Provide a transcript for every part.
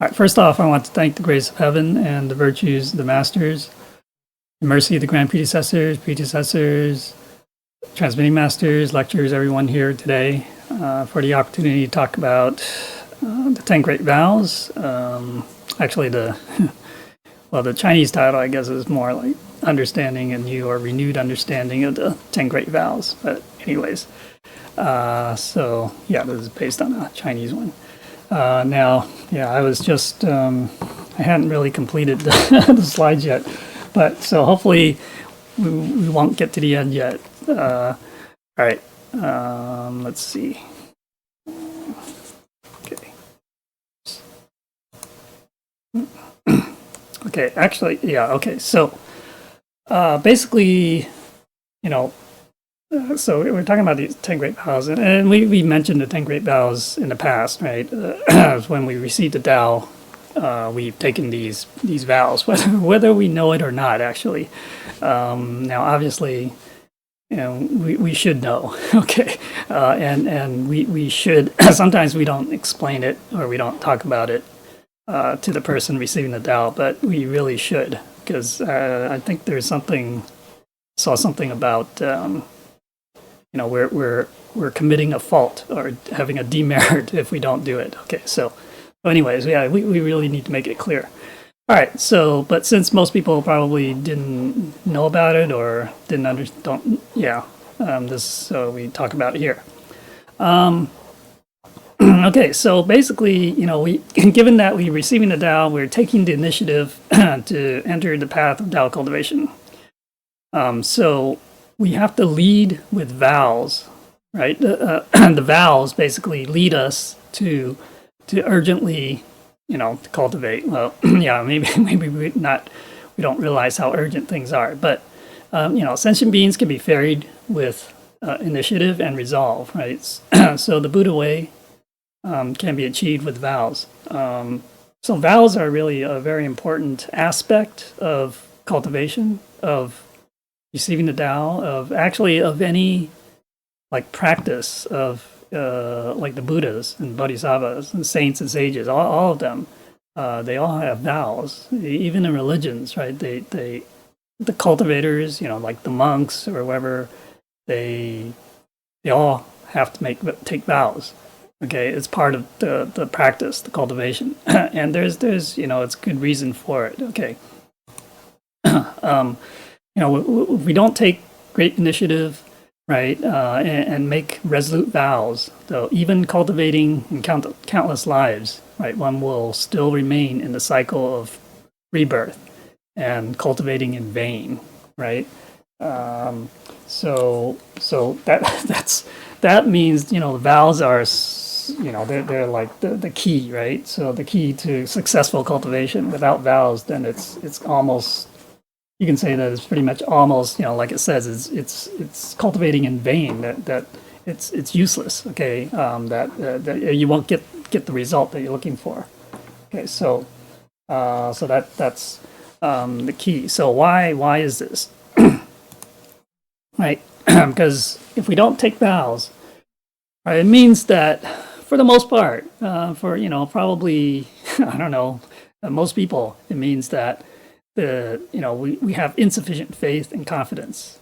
All right, first off, I want to thank the grace of heaven and the virtues of the masters, the mercy of the grand predecessors, transmitting masters, lecturers, everyone here today for the opportunity to talk about the 10 Great Vows. Actually, the Chinese title, I guess, is more like understanding a new or renewed understanding of the 10 Great Vows. But anyways, so yeah, this is based on a Chinese one. Now, yeah, I was just, I hadn't really completed the slides yet, but so hopefully we won't get to the end yet. All right, let's see. Okay. Okay, actually, yeah, okay, so basically, so we're talking about these 10 Great Vows, and we mentioned the 10 Great Vows in the past, right? When we received the Tao, we've taken these vows, whether we know it or not, actually. Now, obviously, we should know, okay? And we should, sometimes we don't explain it or we don't talk about it to the person receiving the Tao, but we really should, because I think there's saw something about, we're committing a fault or having a demerit if we don't do it. Okay, so anyways, yeah, we really need to make it clear. All right, so but since most people probably didn't know about it or didn't understand, so we talk about it here. Okay, so basically, given that we're receiving the Tao, we're taking the initiative to enter the path of Tao cultivation. So we have to lead with vows, right? The vows basically lead us to urgently, to cultivate. Well, yeah, maybe we don't realize how urgent things are, but sentient beings can be ferried with initiative and resolve, right? So the Buddha way can be achieved with vows. So vows are really a very important aspect of cultivation, of receiving the Tao, of any like practice of like the Buddhas and Bodhisattvas and saints and sages, all of them, they all have vows. Even in religions, right? The cultivators, like the monks or whoever, they all have to take vows. Okay, it's part of the practice, the cultivation, and there's it's good reason for it. Okay. If we don't take great initiative, right, and make resolute vows, though, even cultivating in countless lives, right, one will still remain in the cycle of rebirth and cultivating in vain, right? So that means the vows are they're like the key, right? So the key to successful cultivation. Without vows, then it's almost, you can say that it's pretty much almost, like it says, it's cultivating in vain, that it's useless, okay, that you won't get the result that you're looking for. Okay, so that's the key. So why is this? Right, because if we don't take vows, right, it means that for the most part, for probably I don't know, most people, it means that we have insufficient faith and confidence,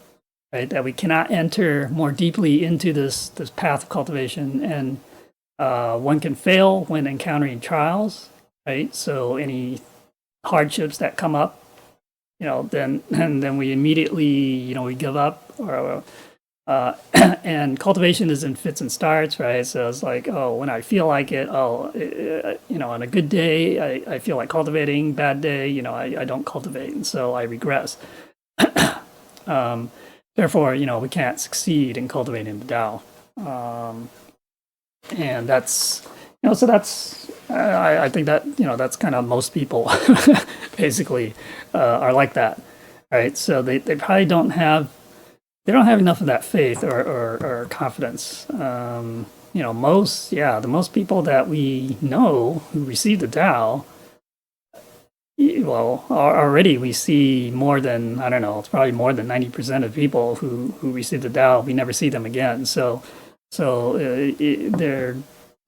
right? That we cannot enter more deeply into this path of cultivation, and one can fail when encountering trials, right? So any hardships that come up, then we immediately we give up, or and cultivation is in fits and starts, right? So it's like, when I feel like it, on a good day, I feel like cultivating. Bad day, I don't cultivate, and so I regress. Therefore, we can't succeed in cultivating the Tao, and that's, so that's, I think that, that's kind of most people basically are like that, right? So they probably don't have enough of that faith or confidence. The most people that we know who receive the Tao, well, already we see more than, I don't know, it's probably more than 90% of people who receive the Tao, we never see them again. So they're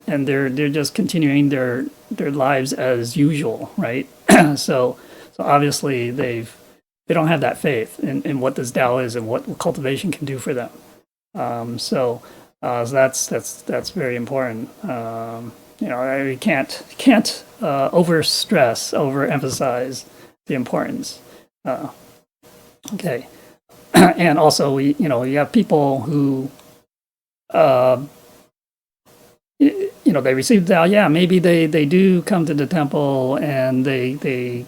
and they're just continuing their lives as usual, right? So obviously they don't have that faith in what this Tao is and what cultivation can do for them. So that's very important. We can't overemphasize the importance. Okay, and also you have people who they receive the Tao. Yeah, maybe they do come to the temple and they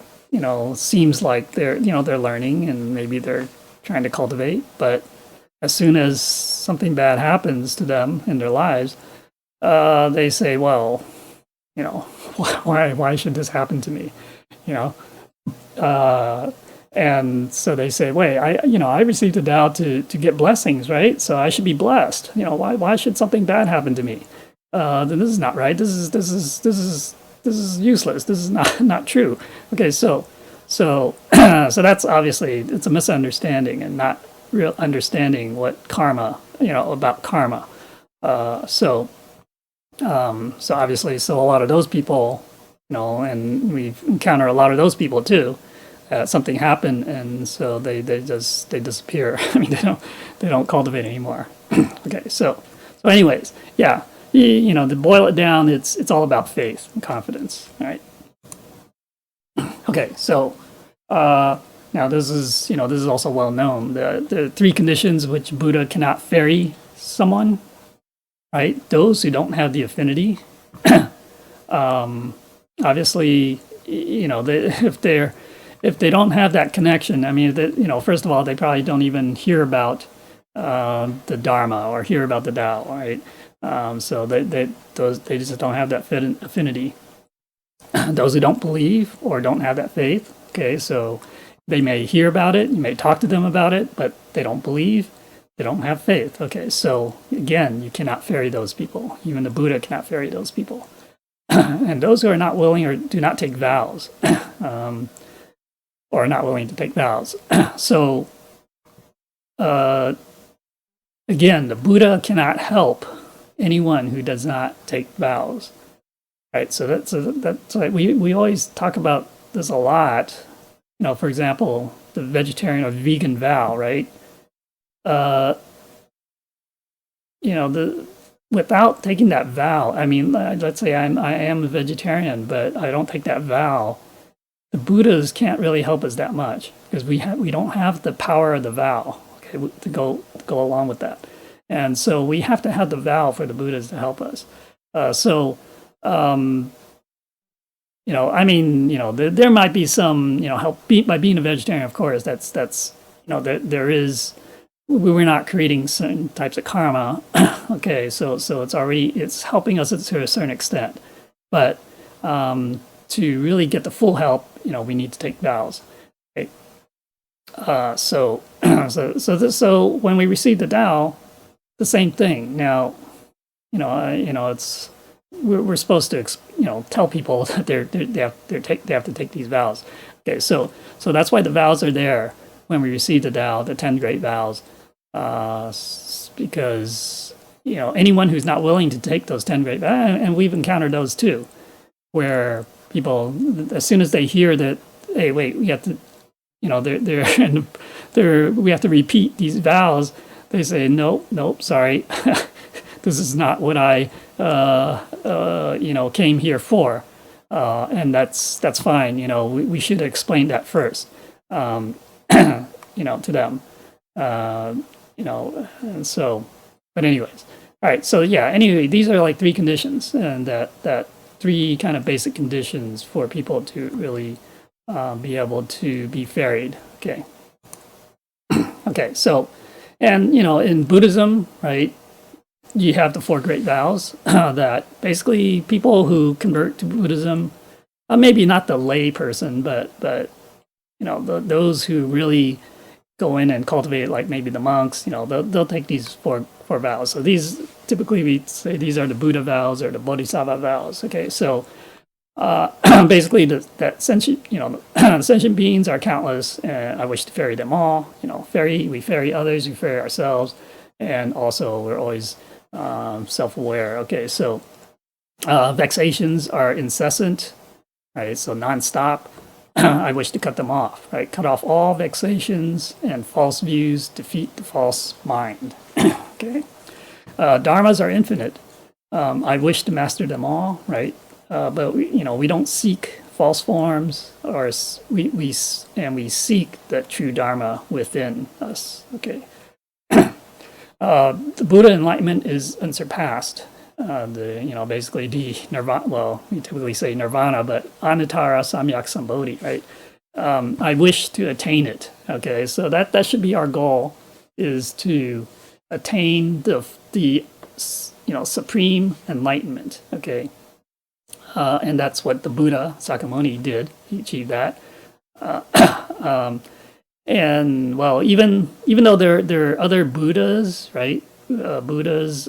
seems like they're learning and maybe they're trying to cultivate, but as soon as something bad happens to them in their lives, they say, well, why should this happen to me? And so they say, wait, I received the Tao to get blessings, right? So I should be blessed. Why should something bad happen to me? Then this is not right. This is useless. This is not true. Okay, so that's obviously it's a misunderstanding and not real understanding what karma, about karma. So obviously, so a lot of those people, and we encounter a lot of those people too. Something happened, and so they disappear. I mean, they don't cultivate anymore. Okay, so anyways, yeah, to boil it down, it's all about faith and confidence, right? Okay, so now this is also well known. The three conditions which Buddha cannot ferry someone, right? Those who don't have the affinity, obviously, if they don't have that connection, I mean, first of all, they probably don't even hear about the Dharma or hear about the Tao, right? So they just don't have that affinity. Those who don't believe or don't have that faith, okay, so they may hear about it, you may talk to them about it, but they don't believe, they don't have faith. Okay, so again, you cannot ferry those people. Even the Buddha cannot ferry those people. And those who are not willing or do not take vows, or are not willing to take vows. So, again, the Buddha cannot help anyone who does not take vows. Right, so that's like we always talk about this a lot. For example, the vegetarian or vegan vow, right? Without taking that vow, I mean, let's say I am a vegetarian, but I don't take that vow. The Buddhas can't really help us that much because we don't have the power of the vow, okay, to go along with that, and so we have to have the vow for the Buddhas to help us. There might be some, help by being a vegetarian. Of course, that's we're not creating certain types of karma. Okay, so it's helping us to a certain extent, but to really get the full help, we need to take vows. Okay, so when we receive the Tao, the same thing. Now, it's. We're supposed to, tell people that they have to take these vows. Okay, so that's why the vows are there when we receive the Tao, the 10 great vows, because anyone who's not willing to take those 10 great vows, and we've encountered those too, where people, as soon as they hear that, hey, wait, we have to, we have to repeat these vows, they say, nope, sorry. This is not what I, came here for, and that's fine. We should explain that first, to them. And so, but anyways, all right. So yeah. Anyway, these are like three conditions, and that three kind of basic conditions for people to really be able to be ferried. Okay. Okay. So, and in Buddhism, right? You have the 4 great vows that basically people who convert to Buddhism, maybe not the lay person, but those who really go in and cultivate, like maybe the monks, they'll take these four vows. So these typically we say these are the Buddha vows or the Bodhisattva vows. Okay, so basically that sentient, sentient beings are countless, and I wish to ferry them all. We ferry others, we ferry ourselves, and also we're always self-aware. Okay, so Vexations are incessant, right? So nonstop. I wish to cut them off, right? Cut off all vexations and false views, defeat the false mind. Okay. Dharmas are infinite. I wish to master them all, right? But we don't seek false forms, or we seek the true Dharma within us. Okay. The Buddha enlightenment is unsurpassed. Basically the nirvana. Well, we typically say nirvana, but anuttara samyak sambodhi, right? I wish to attain it. Okay, so that should be our goal, is to attain the supreme enlightenment. Okay, and that's what the Buddha Sakyamuni did. He achieved that. And well, even though there are other Buddhas, right? Buddhas,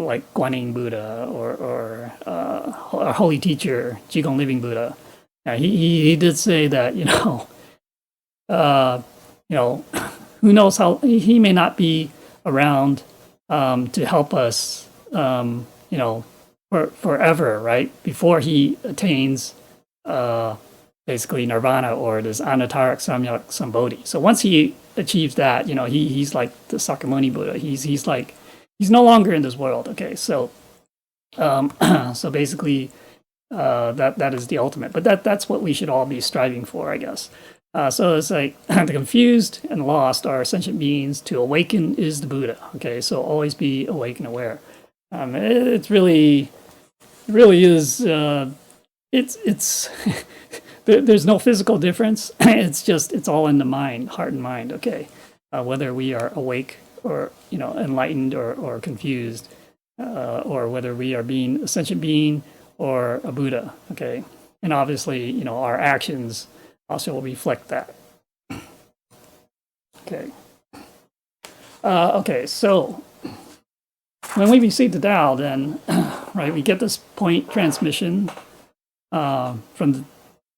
like Guanyin Buddha or a holy teacher, Jigong Living Buddha. He did say that who knows how he may not be around to help us, forever, right? Before he attains basically nirvana, or this anuttara samyak sambodhi. So once he achieves that, he's like the Sakyamuni Buddha. He's no longer in this world. Okay, so so basically that is the ultimate. But that's what we should all be striving for, I guess. So it's like the confused and lost are sentient beings. To awaken is the Buddha. Okay, so always be awake and aware. It really is. It's there's no physical difference. It's all in the mind, heart and mind. Okay, whether we are awake or enlightened or confused, or whether we are being a sentient being or a Buddha. Okay, and obviously our actions also will reflect that. Okay. Okay, so when we receive the Tao, then right, we get this point transmission from the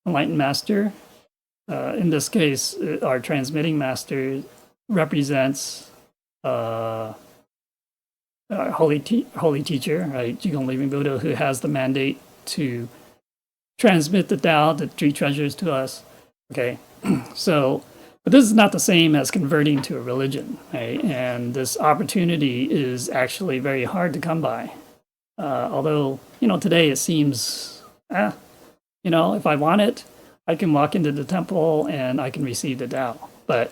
enlightened master. In this case, our transmitting master represents our holy teacher, right, Jigong Living Buddha, who has the mandate to transmit the Tao, the three treasures, to us. Okay, so, but this is not the same as converting to a religion, right? And this opportunity is actually very hard to come by. Although, today it seems, if I want it, I can walk into the temple and I can receive the Tao. But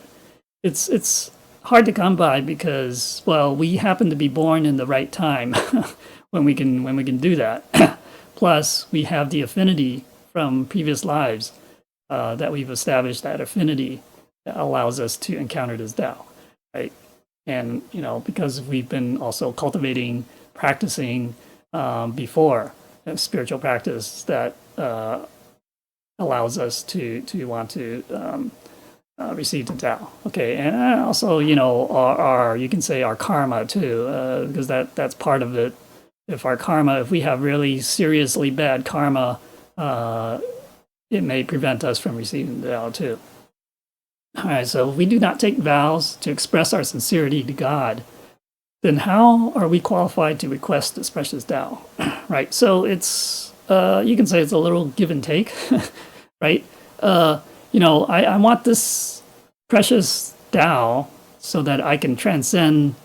it's hard to come by because, well, we happen to be born in the right time when we can do that. Plus, we have the affinity from previous lives that we've established. That affinity that allows us to encounter this Tao, right? And because we've been also cultivating, practicing before, spiritual practice that allows us to want to receive the Tao. Okay, and also our you can say our karma too, because that's part of it. If we have really seriously bad karma, it may prevent us from receiving the Tao too. All right, so if we do not take vows to express our sincerity to God, then how are we qualified to request this precious Tao? Right, so it's, you can say it's a little give and take, right? I want this precious Tao so that I can transcend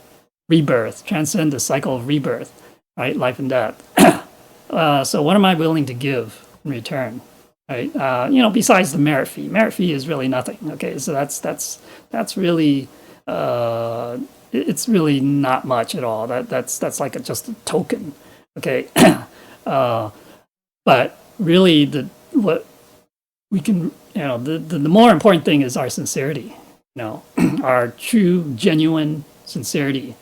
rebirth, transcend the cycle of rebirth, right? Life and death. So what am I willing to give in return? Right? Besides the merit fee. Merit fee is really nothing. Okay, so that's really it's really not much at all. That's like just a token. Okay, but really what we can the more important thing is our sincerity. Our true, genuine sincerity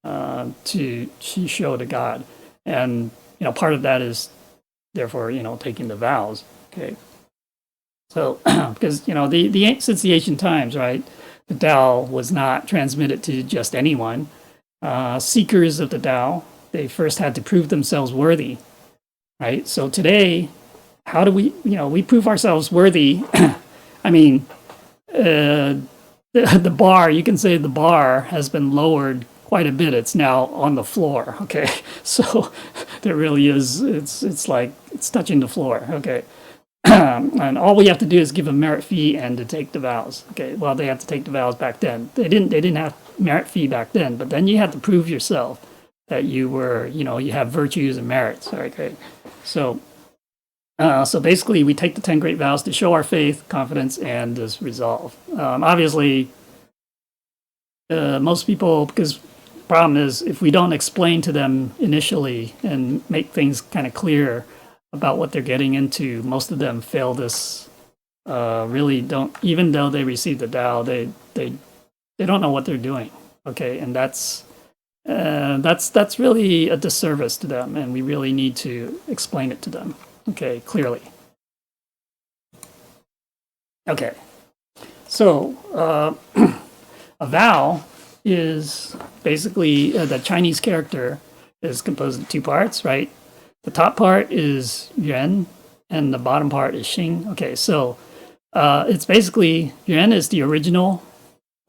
to show to God, and part of that is therefore taking the vows. Okay, so because since the ancient times, right, the Tao was not transmitted to just anyone. Seekers of the Tao, they first had to prove themselves worthy, right? So today, how do we prove ourselves worthy? I mean, the bar, you can say the bar has been lowered quite a bit. It's now on the floor. Okay, so there really is. It's like it's touching the floor. Okay. And all we have to do is give a merit fee and to take the vows. Okay, well, they had to take the vows back then. They didn't have merit fee back then, but then you had to prove yourself that you were, you have virtues and merits. Okay, so so basically, we take the 10 great vows to show our faith, confidence, and this resolve. Obviously, most people, because the problem is if we don't explain to them initially and make things kind of clear about what they're getting into, most of them fail this. Really don't, even though they receive the Tao, they don't know what they're doing. Okay, and that's really a disservice to them, and we really need to explain it to them. Okay, clearly. Okay, so a vow is basically the Chinese character is composed of two parts, right? The top part is yuan, and the bottom part is xing. Okay, so it's basically yuan is the original.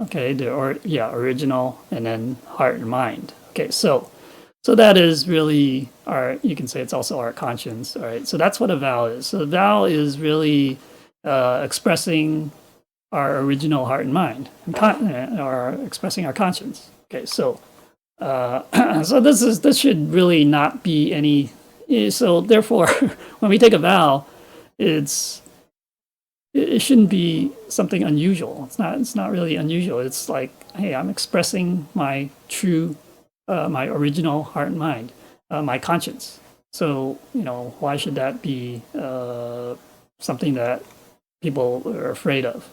Okay, original, and then heart and mind. Okay, so that is really our. You can say it's also our conscience. All right, so that's what a vow is. So the vow is really expressing our original heart and mind, or expressing our conscience. Okay, so so this should really not be any. So therefore, when we take a vow, it shouldn't be something unusual. It's not really unusual. It's like, hey, I'm expressing my true, my original heart and mind, my conscience. So why should that be something that people are afraid of?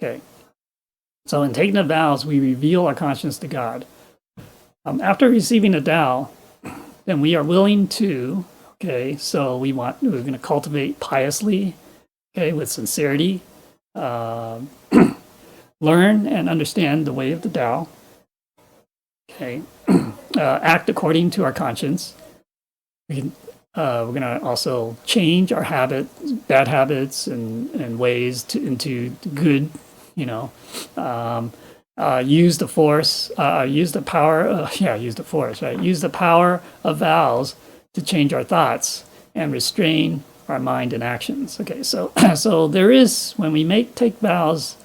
Okay. So in taking the vows, we reveal our conscience to God. After receiving the Tao, then we are willing to, okay, so we're going to cultivate piously, okay, with sincerity, learn and understand the way of the Tao, okay, act according to our conscience. We're going to also change our bad habits and ways into good, use the force, use the power, use the force, right? Use the power of vows to change our thoughts and restrain our mind and actions. Okay, so so there is, when we take vows,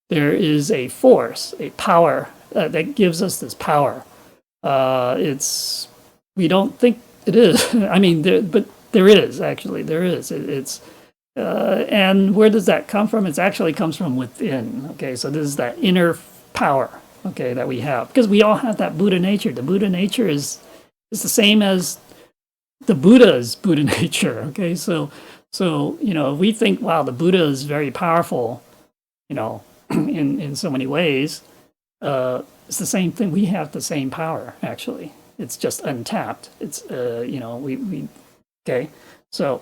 there is a force, a power that gives us this power. We don't think it is. I mean, but there is, actually, there is. And where does that come from? It actually comes from within. Okay, so this is that inner power, okay, that we have, because we all have that Buddha nature. The Buddha nature is the same as the Buddha's Buddha nature. Okay, so if we think, wow, the Buddha is very powerful, in so many ways, it's the same thing. We have the same power, actually. It's just untapped. It's we okay. So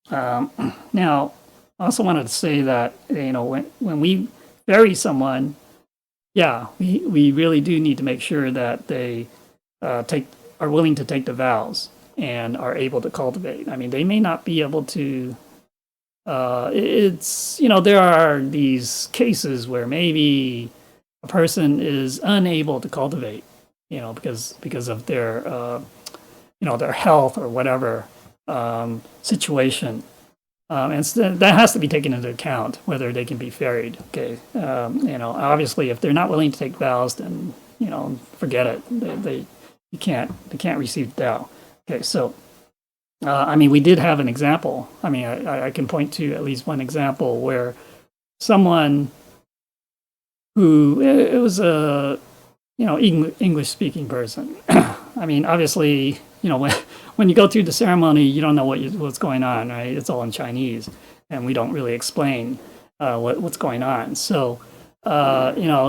now I also wanted to say that when we bury someone, we really do need to make sure that they are willing to take the vows and are able to cultivate. I mean, they may not be able to. There are these cases where maybe a person is unable to cultivate, because of their their health or whatever situation. And so that has to be taken into account, whether they can be ferried. Okay, obviously, if they're not willing to take vows, then forget it. They can't receive Tao. Okay, so we did have an example. I can point to at least one example where someone who it was a English speaking person. Obviously, when you go through the ceremony, you don't know what's going on, right? It's all in Chinese, and we don't really explain what's going on. So,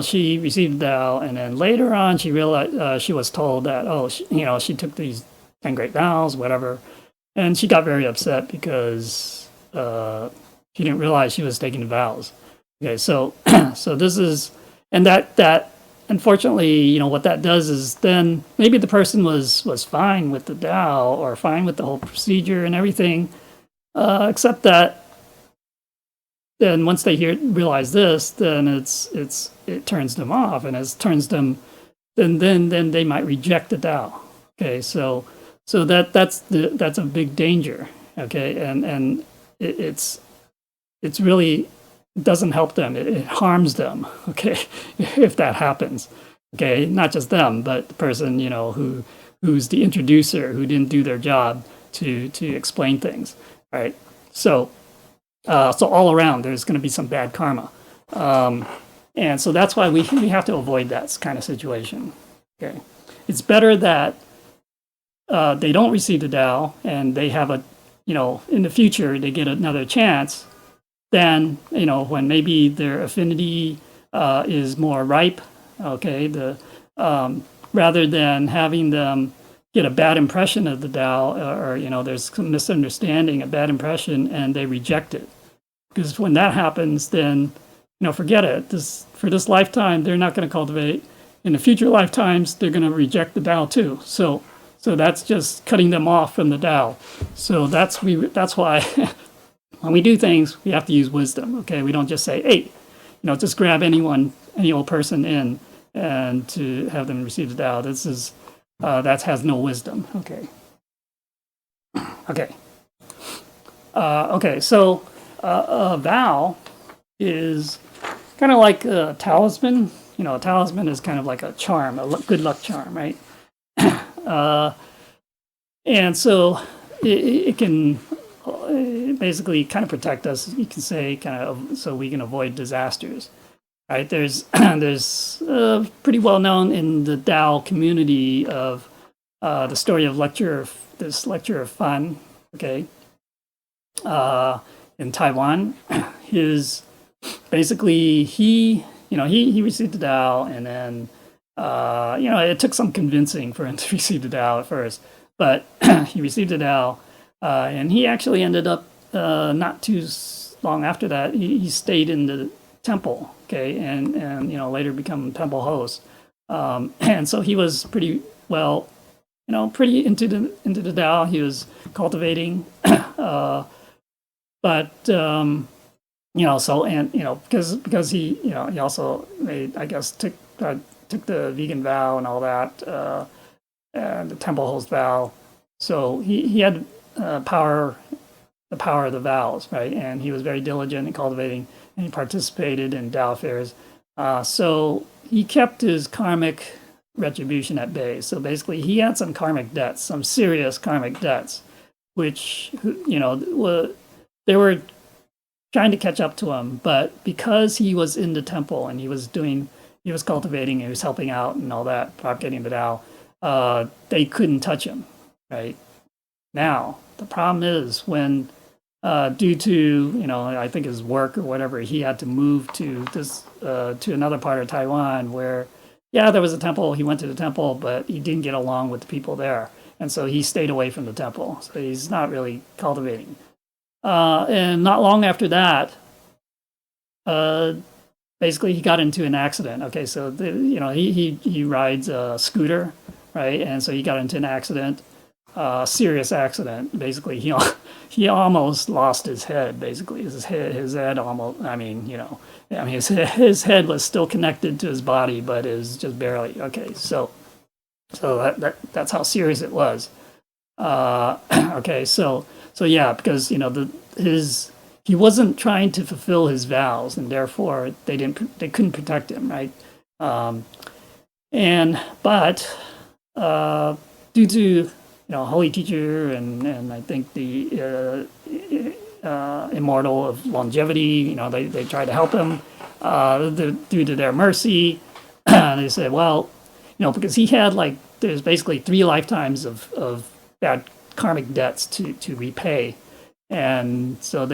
she received the Tao, and then later on, she realized she was told that she took these 10 great vows, whatever, and she got very upset because she didn't realize she was taking the vows. Okay, so so this is, and that. Unfortunately, what that does is then maybe the person was fine with the Tao or fine with the whole procedure and everything, except that then once they realize this, then it turns them off, and it turns them then they might reject the Tao. Okay, so that's a big danger. Okay, and it's really, it doesn't help them. It harms them. Okay, if that happens. Okay, not just them, but the person who's the introducer who didn't do their job to explain things. Right. So all around, there's going to be some bad karma. And so that's why we have to avoid that kind of situation. Okay, it's better that they don't receive the Tao and they have in the future they get another chance, than when maybe their affinity is more ripe. Okay, rather than having them get a bad impression of the Tao, or there's some misunderstanding, a bad impression, and they reject it. Because when that happens, then forget it. For this lifetime, they're not going to cultivate. In the future lifetimes, they're going to reject the Tao too. So that's just cutting them off from the Tao. So that's why when we do things, we have to use wisdom. Okay, we don't just say, hey, just grab any old person in and to have them receive the Tao. That has no wisdom. Okay. So a vow is kind of like a talisman. A talisman is kind of like a charm, a good luck charm, right? And so it can basically kind of protect us. You can say so we can avoid disasters. Right, there's pretty well known in the Tao community of the story of this lecture of Fan. Okay, in Taiwan, he received the Tao, and then it took some convincing for him to receive the Tao at first, but he received the Tao, and he actually ended up not too long after that. He stayed in the temple, okay, and later become temple host, and so he was pretty well, pretty into the Tao. He was cultivating, but because he also made, I guess, took the vegan vow and all that, and the temple host vow. So he had the power of the vows, right? And he was very diligent in cultivating, and he participated in Tao affairs. So he kept his karmic retribution at bay. So basically, he had some karmic debts, some serious karmic debts, which they were trying to catch up to him. But because he was in the temple and he was cultivating, he was helping out and all that, propagating the Tao, they couldn't touch him, right? Now, the problem is when, due to, I think his work or whatever, he had to move to another part of Taiwan where, there was a temple. He went to the temple, but he didn't get along with the people there. And so he stayed away from the temple. So he's not really cultivating. And not long after that, basically he got into an accident. Okay, so he rides a scooter, right? And so he got into an accident, serious accident. Basically, he almost lost his head. Basically, his head almost. His head was still connected to his body, but it was just barely. Okay, so that's how serious it was. Okay, so yeah, because he wasn't trying to fulfill his vows, and therefore they couldn't protect him, right? But due to holy teacher and I think the immortal of longevity, they tried to help him due to their mercy. They said, well, because he had there's basically 3 lifetimes of bad karmic debts to repay. And so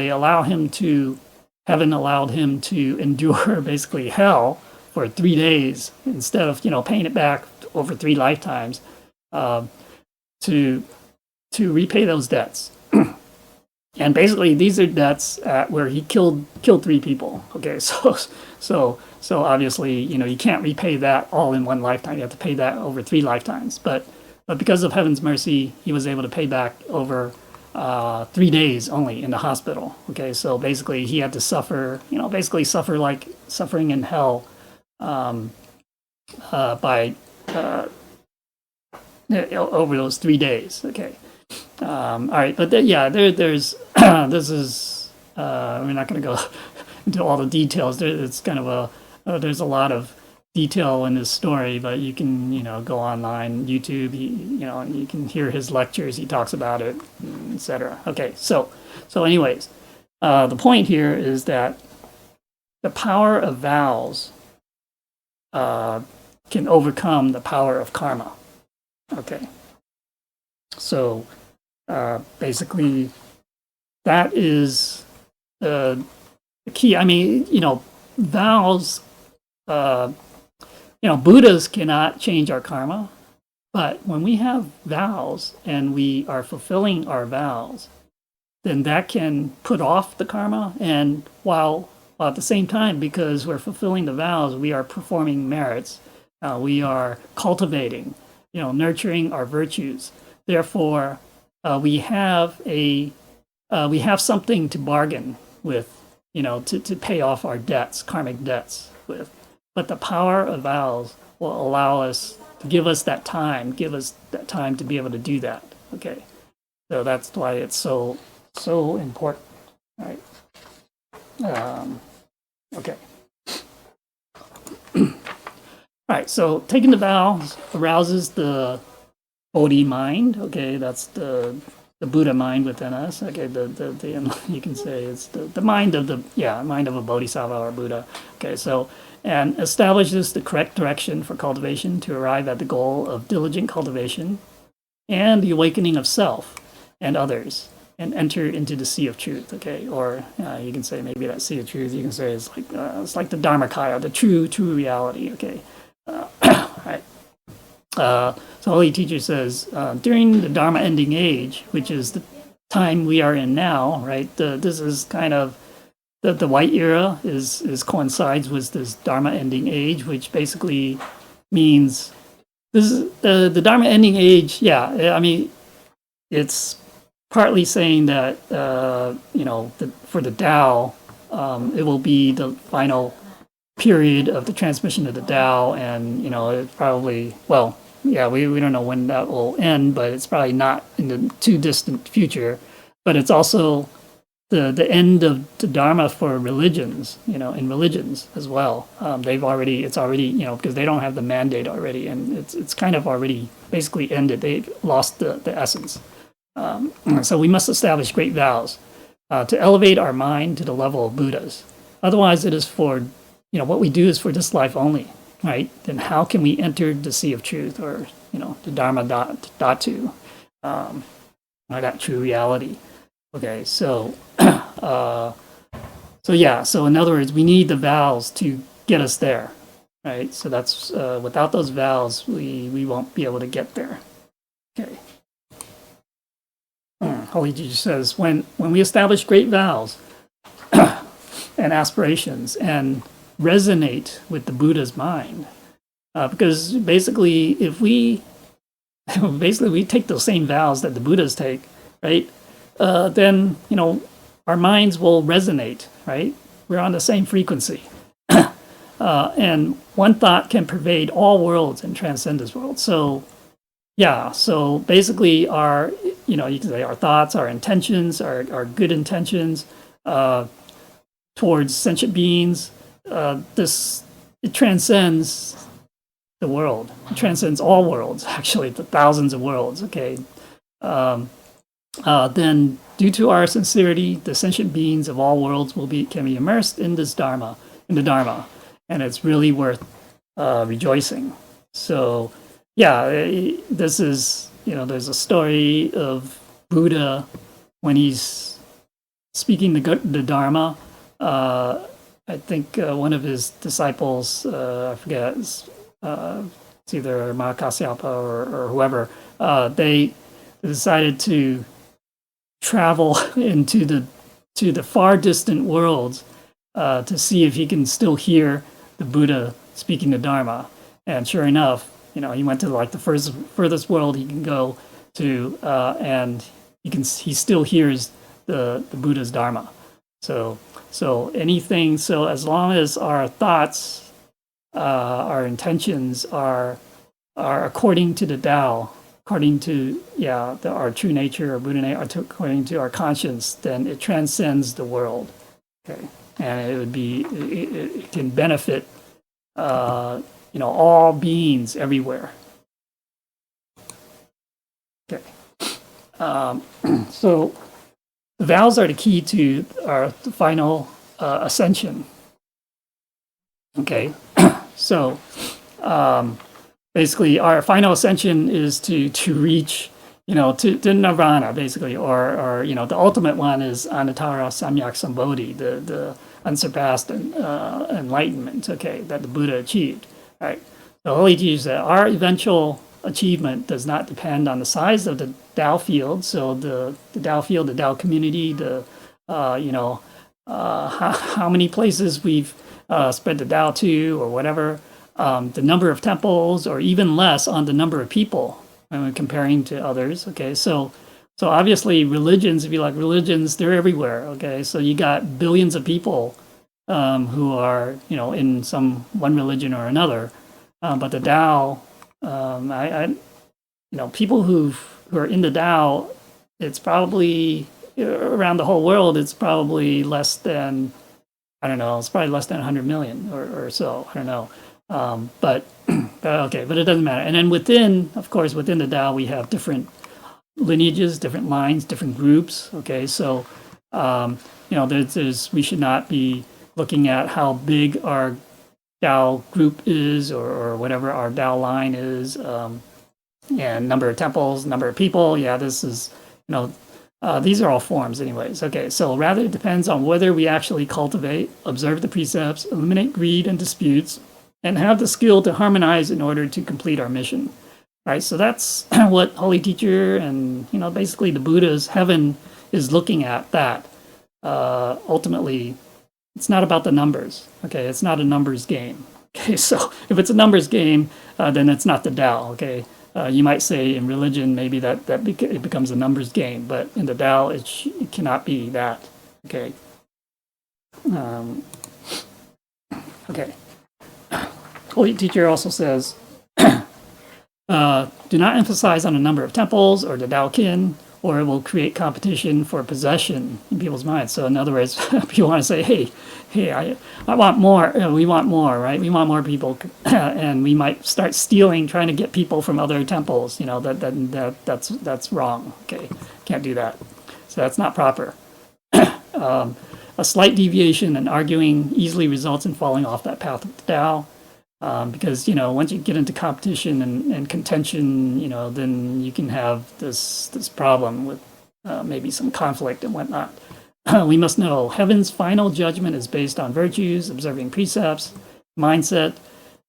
heaven allowed him to endure basically hell for 3 days instead of, paying it back over 3 lifetimes to repay those debts. And basically these are debts where he killed 3 people. Okay, so obviously, you can't repay that all in 1 lifetime. You have to pay that over 3 lifetimes. But because of heaven's mercy, he was able to pay back over 3 days only in the hospital. Okay, so basically he had to suffer, suffering in hell by over those 3 days. Okay. All right, but there's this is we're not going to go into all the details. It's kind of there's a lot of detail in this story, but you can go online, YouTube. You can hear his lectures. He talks about it, etc. Okay, so anyways, the point here is that the power of vows can overcome the power of karma. Okay, so basically, that is the key. I mean, vows. Buddhas cannot change our karma, but when we have vows and we are fulfilling our vows, then that can put off the karma. And while at the same time, because we're fulfilling the vows, we are performing merits. We are cultivating, nurturing our virtues. Therefore, we have something to bargain with, to pay off our debts, karmic debts with. But the power of vows will allow us to give us that time to be able to do that. Okay, so that's why it's so important, right? Okay. All right. So taking the vows arouses the Bodhi mind. Okay, that's the Buddha mind within us. Okay, the you can say it's the mind of mind of a Bodhisattva or Buddha. Okay, so. And establishes the correct direction for cultivation to arrive at the goal of diligent cultivation and the awakening of self and others, and enter into the sea of truth. Okay, or you can say maybe that sea of truth. You can say it's like the Dharmakaya, the true reality. Okay, right. So Holy Teacher says during the Dharma ending age, which is the time we are in now, right? This is kind of the white era is coincides with this Dharma ending age, which basically means this is the Dharma ending age. Yeah, I mean, it's partly saying that for the Tao, it will be the final period of the transmission of the Tao, and it probably we don't know when that will end, but it's probably not in the too distant future. But it's also the end of the Dharma for religions, in religions as well. It's already, because they don't have the mandate already, and it's kind of already basically ended. They've lost the essence. So we must establish great vows to elevate our mind to the level of Buddhas. Otherwise, it is for, what we do is for this life only, right? Then how can we enter the sea of truth, or, the Dharma Dhatu, or that true reality? Okay, so so in other words, we need the vows to get us there, right? So that's without those vows, we won't be able to get there. Okay. Holy Jesus says, when we establish great vows and aspirations and resonate with the Buddha's mind, because basically, if we take those same vows that the Buddhas take, right? Then our minds will resonate, right? We're on the same frequency. And one thought can pervade all worlds and transcend this world. So basically our, you can say our thoughts, our intentions, our good intentions towards sentient beings, it transcends the world. It transcends all worlds, actually, the thousands of worlds, okay? Then, due to our sincerity, the sentient beings of all worlds can be immersed in the Dharma, and it's really worth rejoicing. So, this is there's a story of Buddha when he's speaking the Dharma. I think one of his disciples, I forget, it's either Mahakasyapa or whoever, they decided to travel into the far distant worlds to see if he can still hear the Buddha speaking the Dharma. And sure enough, he went to like the furthest world he can go to, and he still hears the Buddha's Dharma. So as long as our thoughts, our intentions are are according to the Tao, according to our true nature or Buddha nature, according to our conscience, then it transcends the world. Okay, and it would be it can benefit all beings everywhere. Okay, so the vows are the key to our final ascension. Okay, so basically our final ascension is to reach, to nirvana, basically, or the ultimate one is Anuttara Samyak Sambodhi, the unsurpassed enlightenment, okay, that the Buddha achieved, right? The Holy Teacher said our eventual achievement does not depend on the size of the Tao field, so the Tao field, the Tao community, how many places we've spread the Tao to, or whatever, the number of temples, or even less on the number of people when we're comparing to others. Okay, so obviously religions, if you like religions, they're everywhere. Okay, so you got billions of people who are in some one religion or another, but the Tao, people who are in the Tao, it's probably around the whole world. It's probably less than, I don't know, it's probably less than 100 million or so. I don't know. But it doesn't matter. And then within the Tao, we have different lineages, different lines, different groups. Okay, so we should not be looking at how big our Tao group is, or whatever our Tao line is, and number of temples, number of people. Yeah, this is these are all forms, anyways. Okay, so rather it depends on whether we actually cultivate, observe the precepts, eliminate greed and disputes, and have the skill to harmonize in order to complete our mission. Right, so that's what Holy Teacher and basically the Buddha's heaven is looking at. That ultimately, it's not about the numbers. Okay, it's not a numbers game. Okay, so if it's a numbers game, then it's not the Tao. Okay, you might say in religion maybe that it becomes a numbers game, but in the Tao it cannot be that. Okay. Okay. Holy Teacher also says, do not emphasize on the number of temples or the Tao kin, or it will create competition for possession in people's minds. So in other words, people want to say, hey, I want more. We want more, right? We want more people, and we might start stealing, trying to get people from other temples. That's wrong. Okay, can't do that. So that's not proper. A slight deviation in arguing easily results in falling off that path of the Tao. Because once you get into competition and contention, then you can have this problem with maybe some conflict and whatnot. We must know heaven's final judgment is based on virtues, observing precepts, mindset,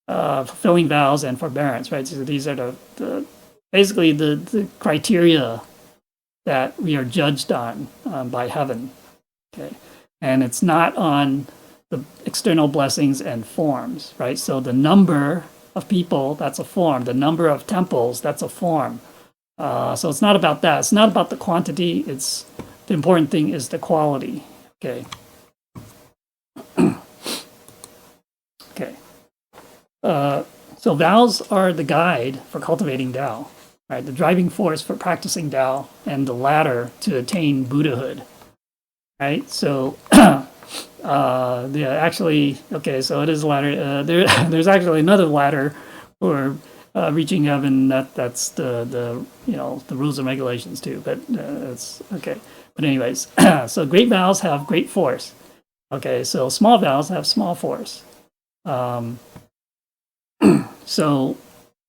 fulfilling vows, and forbearance. Right. So these are basically the criteria that we are judged on by heaven. Okay, and it's not on the external blessings and forms, right? So the number of people, that's a form. The number of temples, that's a form. So it's not about that. It's not about the quantity. The important thing is the quality. Okay. Okay. So vows are the guide for cultivating Tao, right? The driving force for practicing Tao, and the ladder to attain Buddhahood, right? So actually, okay, so it is a ladder. There's actually another ladder for reaching heaven. That's the rules and regulations too. But it's okay. But anyways, so great vows have great force. Okay, so small vows have small force. So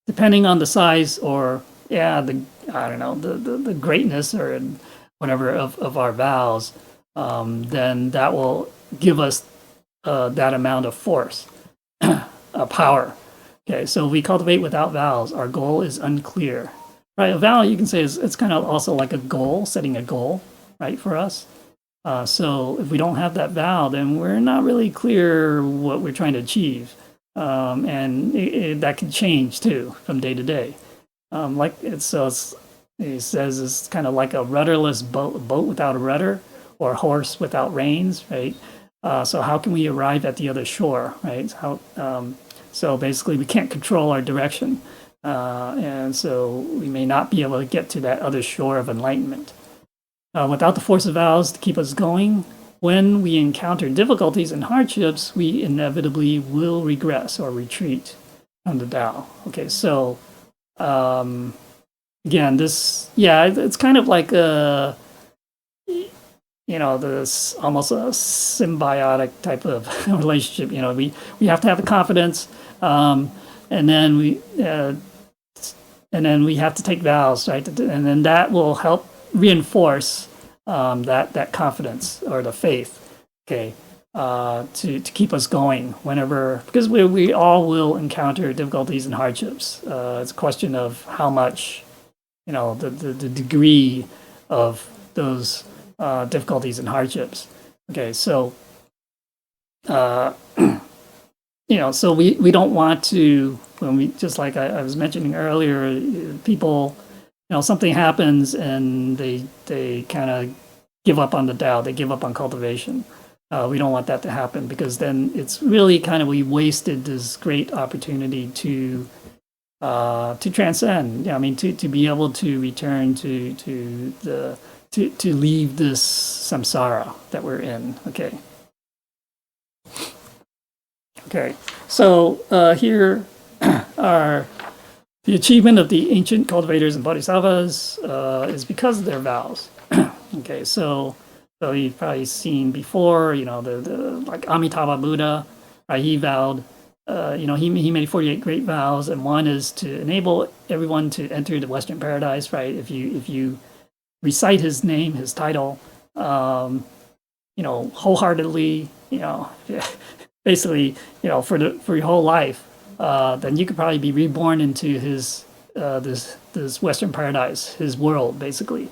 depending on the size or the greatness or whatever of our vows, then that will give us that amount of force, power. Okay, so if we cultivate without vows, our goal is unclear. Right, a vow you can say it's kind of also like a goal, setting a goal, right, for us. So if we don't have that vow, then we're not really clear what we're trying to achieve, and that can change too from day to day. He says it's kind of like a rudderless boat without a rudder, or a horse without reins, right? So how can we arrive at the other shore, right? So basically we can't control our direction. And so we may not be able to get to that other shore of enlightenment. Without the force of vows to keep us going, when we encounter difficulties and hardships, we inevitably will regress or retreat from the Tao. Okay, so again, it's kind of like this almost a symbiotic type of relationship. We have to have the confidence, and then we have to take vows, right? And then that will help reinforce that confidence or the faith, okay, to keep us going whenever, because we all will encounter difficulties and hardships. It's a question of how much, the degree of those difficulties and hardships. Okay, so so we don't want to, when we, just like I was mentioning earlier, people, something happens and they kind of give up on the Tao, they give up on cultivation. We don't want that to happen, because then it's really kind of, we wasted this great opportunity to transcend. To be able to return to leave this samsara that we're in. Okay. So here are the achievement of the ancient cultivators and bodhisattvas is because of their vows. Okay, so you've probably seen before, the like Amitabha Buddha, right? He vowed, he made 48 great vows, and one is to enable everyone to enter the Western paradise, right? If you recite his name, his title, wholeheartedly, basically, for your whole life, then you could probably be reborn into his this Western paradise, his world, basically.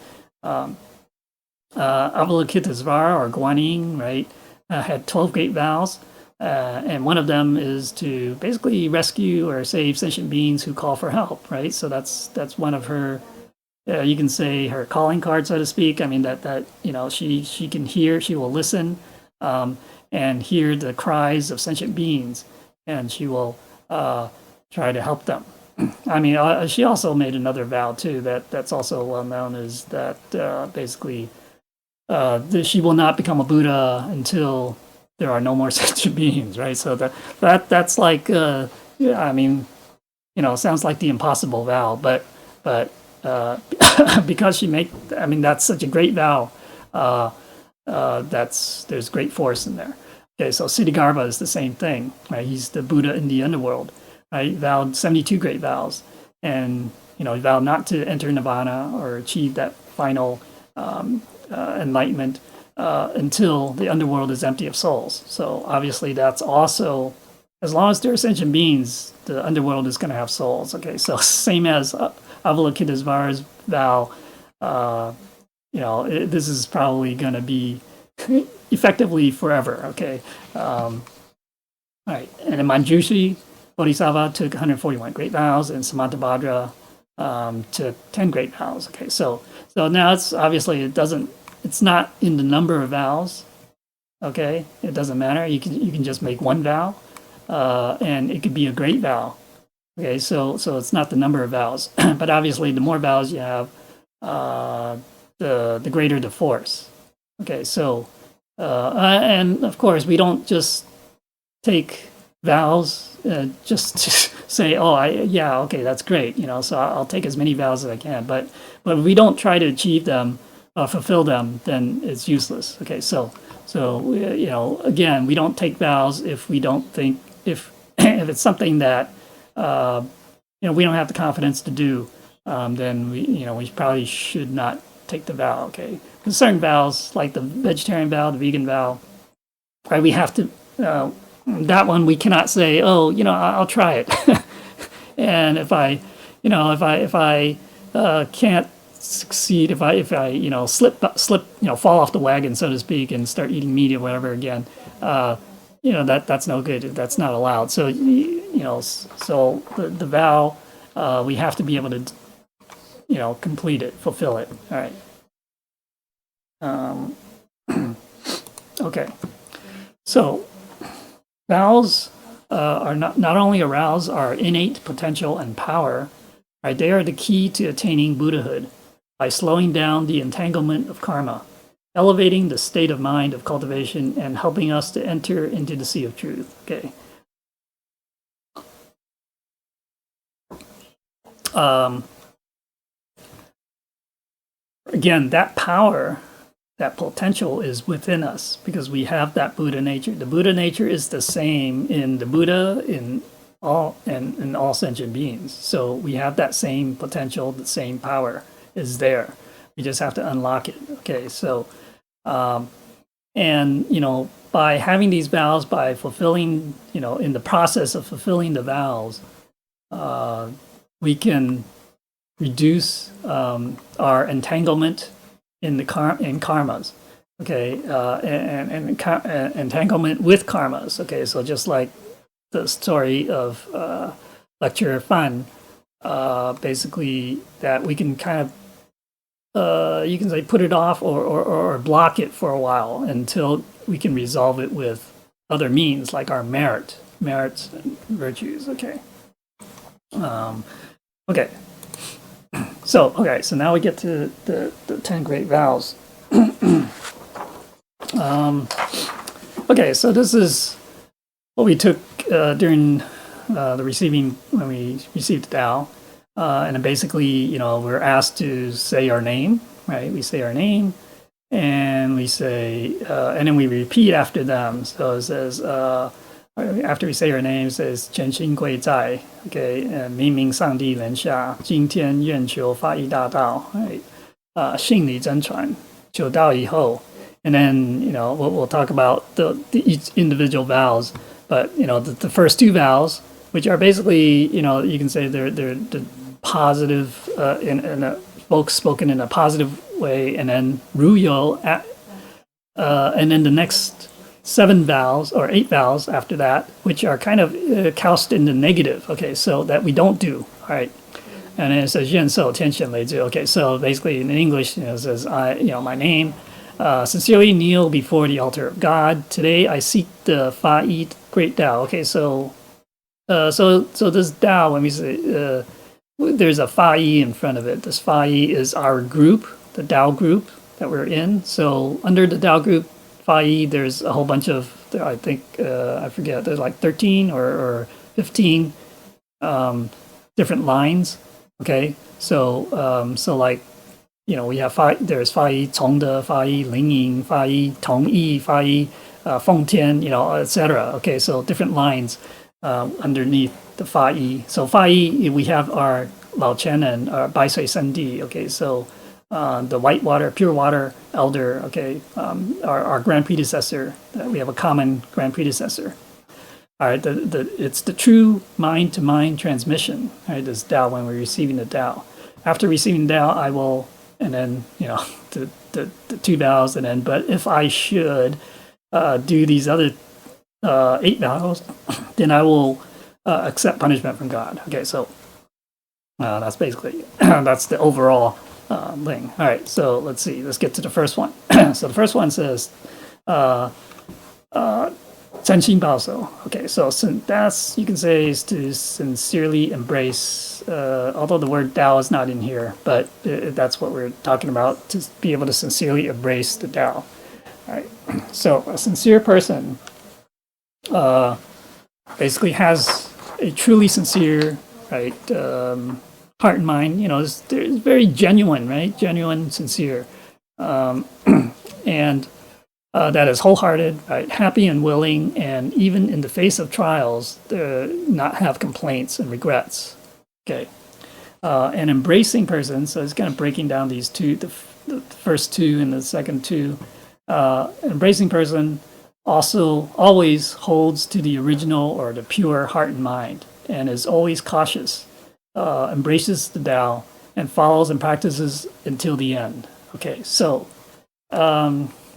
Avalokitesvara, or Guanyin, right, had 12 great vows, and one of them is to basically rescue or save sentient beings who call for help, right? So that's one of her, you can say, her calling card, so to speak. That she can hear, she will listen, and hear the cries of sentient beings, and she will try to help them. She also made another vow too that's also well known, is that basically she will not become a Buddha until there are no more sentient beings, right? So that's like sounds like the impossible vow, but because she made, that's such a great vow, there's great force in there. Okay, so Siddhigarbha is the same thing, right? He's the Buddha in the underworld, right? He vowed 72 great vows, and he vowed not to enter nirvana or achieve that final enlightenment until the underworld is empty of souls. So obviously that's also, as long as there are sentient beings, the underworld is going to have souls. Okay, so same as Avalokitesvara's vow, this is probably going to be effectively forever. Okay, all right. And in Manjushri, Bodhisattva took 141 great vows, and Samantabhadra took 10 great vows. Okay, so now it's obviously it's not in the number of vows. Okay, it doesn't matter. You can just make one vow, and it could be a great vow. Okay, so it's not the number of vows, but obviously the more vows you have, the greater the force. Okay, so and of course we don't just take vows just to say, okay, that's great, so I'll take as many vows as I can, but if we don't try to achieve them, fulfill them, then it's useless. Okay, so again, we don't take vows if we don't think, if it's something that we don't have the confidence to do, then we probably should not take the vow. Okay, because certain vows, like the vegetarian vow, the vegan vow, right, we have to, that one we cannot say, I'll try it. And if I can't succeed, if I slip, fall off the wagon, so to speak, and start eating meat or whatever again, that's no good. That's not allowed. So so the vow, we have to be able to complete it, fulfill it. All right. Okay. So vows are not only arouse our innate potential and power, right? They are the key to attaining Buddhahood by slowing down the entanglement of karma, elevating the state of mind of cultivation, and helping us to enter into the sea of truth. Okay. Again, that power, that potential is within us because we have that Buddha nature. The Buddha nature is the same in the Buddha, in all sentient beings. So we have that same potential, the same power is there. We just have to unlock it. Okay, so and by having these vows, by fulfilling, in the process of fulfilling the vows, we can reduce our entanglement in karmas, okay, and entanglement with karmas. Okay, so just like the story of lecture Fan, basically that we can kind of you can say put it off or block it for a while until we can resolve it with other means like our merits and virtues. Okay. Okay. So now we get to the 10 great vows. Okay, so this is what we took during the receiving, when we received the Tao. And then basically, we're asked to say our name, right? We say our name, and we say, and then we repeat after them. So it says, after we say our name, it says 全心贵在, okay, 明明上帝人下, 今天愿求发一大道, right? 信理真传, 求道以后. And then, we'll talk about each individual vows, but, the first two vows, which are basically, you can say they're the positive, spoken in a positive way, and then ruyo, and then the next 7 vows or 8 vows after that, which are kind of couched in the negative. Okay, so that we don't do. All right, and then it says 愿受天选为主. Okay, so basically in English, it says my name. Sincerely kneel before the altar of God. Today I seek the Fa Yi great Tao. Okay, so this Tao, when we say there's a Fa Yi in front of it. This Fa Yi is our group, the Tao group that we're in. So under the Tao group Fa Yi, there's a whole bunch of, I think, I forget, there's like 13 or 15 different lines. Okay, so like, we have there's Fa Yi Cong De, Fa Yi Ling Ying, Fa Yi Tong Yi, Fa Yi Feng Tian, etc. Okay, so different lines underneath the Fa Yi. So Fa Yi, we have our Lao Chen and our Bai Sui Sen Di. Okay, so the white water, pure water elder, okay, our grand predecessor. We have a common grand predecessor. All right, it's the true mind-to-mind transmission. All right, this Tao, when we're receiving the Tao. After receiving Tao, I will, and then, the 2 vows, and then, but if I should do these other 8 vows, then I will accept punishment from God. Okay, so that's basically, that's the overall thing. All right, so let's see. Let's get to the first one. So the first one says, 真心保守. Okay, so that's, you can say, is to sincerely embrace, although the word Tao is not in here, but that's what we're talking about, to be able to sincerely embrace the Tao. All right, so a sincere person basically has a truly sincere, right, heart and mind, they're very genuine, right? Genuine, sincere. And that is wholehearted, right? Happy and willing, and even in the face of trials, not have complaints and regrets. Okay. An embracing person, so it's kind of breaking down these two, the first 2 and the second 2. An embracing person also always holds to the original or the pure heart and mind, and is always cautious, embraces the Tao, and follows and practices until the end. Okay, so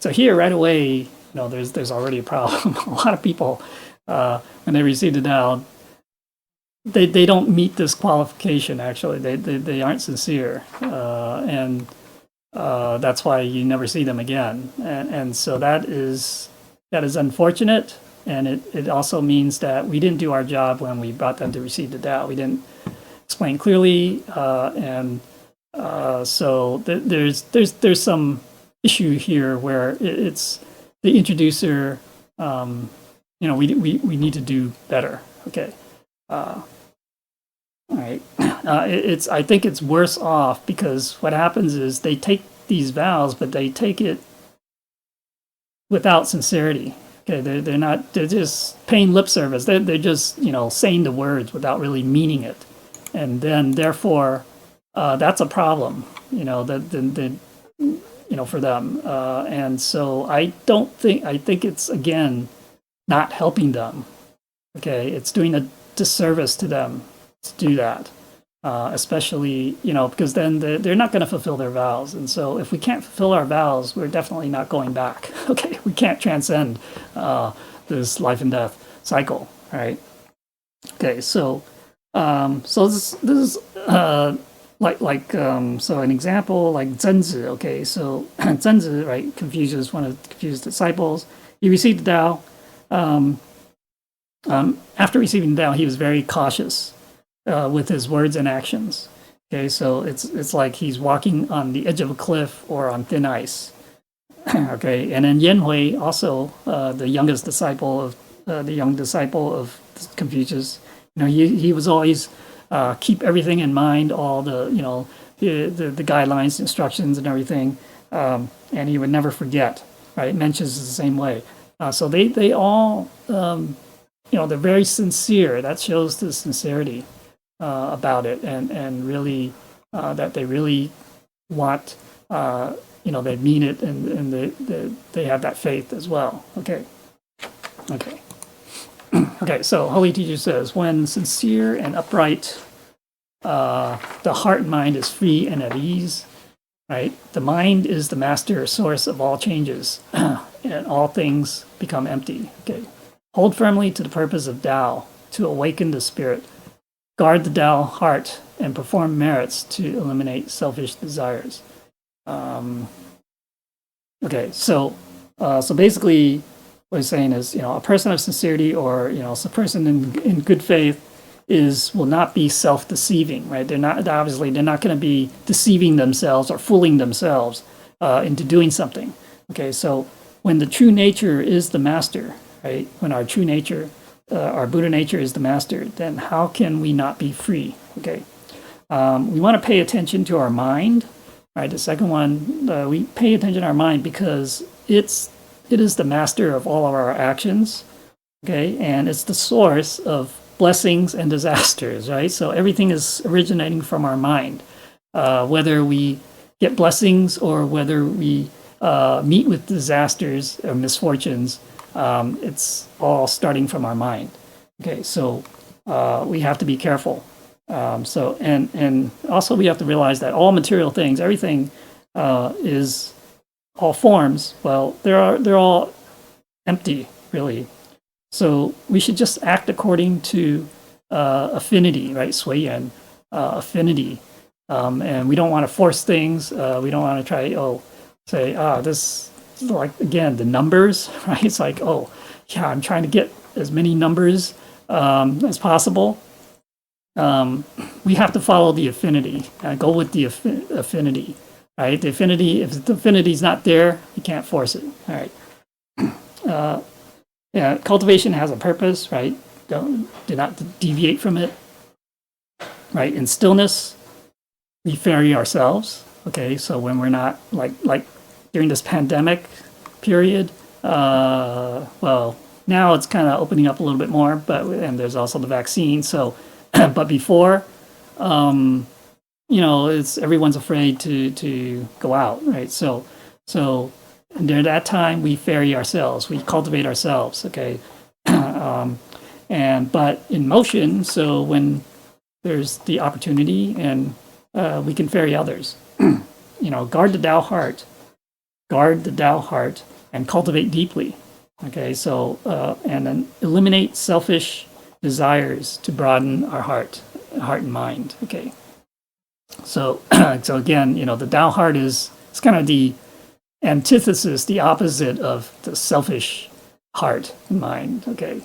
so here right away, there's already a problem. A lot of people, when they receive the Tao, they don't meet this qualification. Actually, they aren't sincere, and that's why you never see them again. And so that is unfortunate, And it also means that we didn't do our job when we brought them to receive the Tao. We didn't explain clearly, so there's some issue here where it's the introducer. We need to do better. Okay. All right. I think it's worse off because what happens is they take these vows, but they take it without sincerity. Okay, they're just paying lip service. They're just saying the words without really meaning it, and then therefore that's a problem. For them, and so I think it's again not helping them. Okay, it's doing a disservice to them to do that. Especially, because then they're not going to fulfill their vows. And so if we can't fulfill our vows, we're definitely not going back. Okay, we can't transcend this life and death cycle, right? Okay, so this is so an example like Zhenzi. Okay, so Zhenzi, right, confuses disciples. He received the Tao. After receiving the Tao, he was very cautious with his words and actions. Okay, so it's like he's walking on the edge of a cliff or on thin ice. Okay, and then Yanhui, also the young disciple of Confucius, he was always keep everything in mind, all the the guidelines, instructions, and everything, and he would never forget. Right, Mencius is the same way. So they all they're very sincere. That shows the sincerity about it, and really that they really want, they mean it, and they have that faith as well. Okay. Okay, so Holy Teacher says, when sincere and upright, the heart and mind is free and at ease, right? The mind is the master source of all changes, and all things become empty. Okay. Hold firmly to the purpose of Tao, to awaken the spirit. Guard the Tao heart and perform merits to eliminate selfish desires. Okay, so basically what he's saying is, a person of sincerity, or a person in good faith will not be self-deceiving, right? They're not going to be deceiving themselves or fooling themselves into doing something. Okay, so when the true nature is the master, right? When our true nature, our Buddha nature is the master, then how can we not be free? Okay, we want to pay attention to our mind, right? The second one, we pay attention to our mind because it is the master of all of our actions, okay? And it's the source of blessings and disasters, right? So everything is originating from our mind. Whether we get blessings or whether we meet with disasters or misfortunes, it's all starting from our mind. Okay, so we have to be careful. And also we have to realize that all material things, everything is all forms. Well, they're all empty, really. So we should just act according to affinity, right? Sui-yan, affinity. And we don't want to force things. We don't want to try, say, this is like, again, the numbers, right? It's like, I'm trying to get as many numbers as possible. We have to follow the affinity, go with the affinity, right? The affinity, if the affinity is not there, you can't force it, all right? Cultivation has a purpose, right? Do not deviate from it, right? In stillness, we ferry ourselves, okay? So when we're not, like during this pandemic period, well, now it's kind of opening up a little bit more, and there's also the vaccine, so, but before, it's everyone's afraid to go out, right? So during that time, we ferry ourselves, we cultivate ourselves, okay? But in motion, so when there's the opportunity, and we can ferry others. Guard the Tao heart, and cultivate deeply. Okay, so and then eliminate selfish desires to broaden our heart and mind. Okay, so again, the Tao heart is kind of the antithesis, the opposite of the selfish heart and mind. Okay,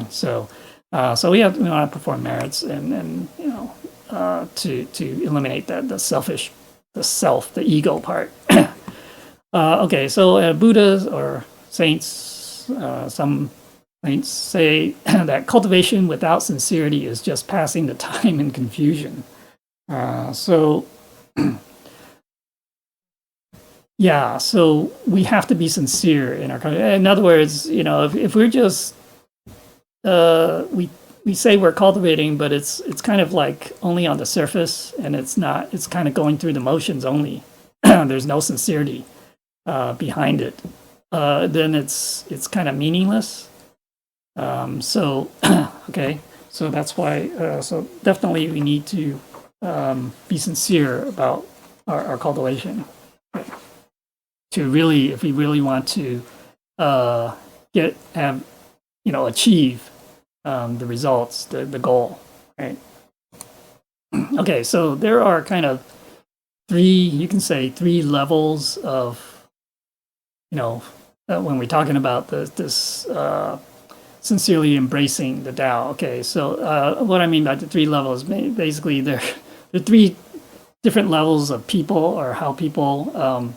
so we want to perform merits and to eliminate the selfish, the self, the ego part. Okay, so Buddhas or saints, some saints say that cultivation without sincerity is just passing the time in confusion. So we have to be sincere in our. In other words, if we're just we say we're cultivating, but it's kind of like only on the surface, and it's not. It's kind of going through the motions only. There's no sincerity behind it. Then it's kind of meaningless. Okay, so that's why. So definitely we need to be sincere about our cultivation. Okay. To really, if we really want to achieve the results, the goal, right? Okay, so there are kind of three levels of, when we're talking about this sincerely embracing the Tao. Okay, so what I mean by the three levels, basically there are three different levels of people, or how people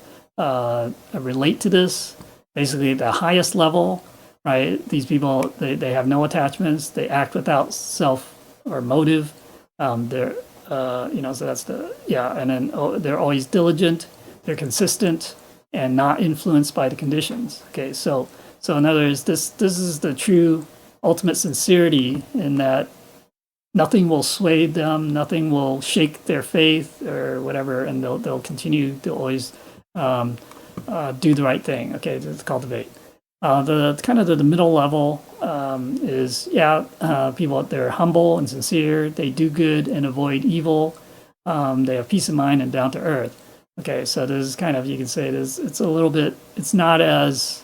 relate to this. Basically, the highest level, right? These people, they have no attachments. They act without self or motive. They're, so that's and then they're always diligent. They're consistent and not influenced by the conditions. Okay, so in other words, this is the true ultimate sincerity, in that nothing will sway them, nothing will shake their faith or whatever, and they'll continue to always do the right thing. Okay, to cultivate. The kind of the middle level is people. They're humble and sincere. They do good and avoid evil. They have peace of mind and down to earth. Okay, so this is kind of, you can say it's a little bit. It's not as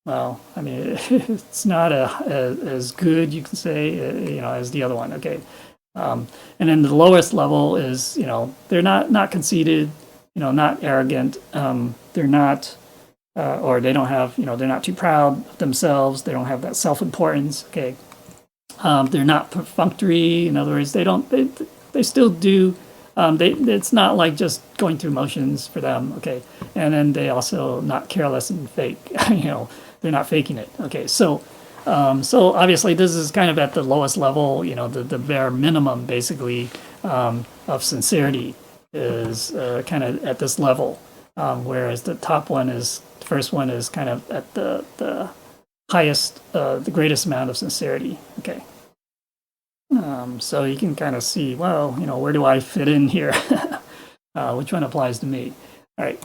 it's not as good, you can say, as the other one. Okay, and then the lowest level is, they're not conceited, not arrogant. They're not, or they don't have, they're not too proud of themselves. They don't have that self-importance. Okay, they're not perfunctory. In other words, they still do. It's not like just going through motions for them. Okay, and then they also not careless and fake. They're not faking it. Okay, so obviously this is kind of at the lowest level. The bare minimum, basically, of sincerity is kind of at this level, whereas the first one is kind of at the highest, the greatest amount of sincerity. Okay. So you can kind of see, well, where do I fit in here? Which one applies to me? All right.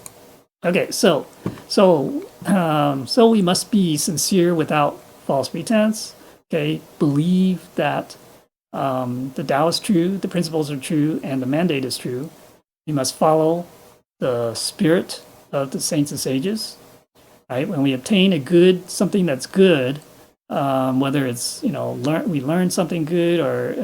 Okay. So we must be sincere without false pretense. Okay. Believe that the Tao is true, the principles are true, and the mandate is true. We must follow the spirit of the saints and sages. Right. When we obtain something that's good, whether it's we learn something good, or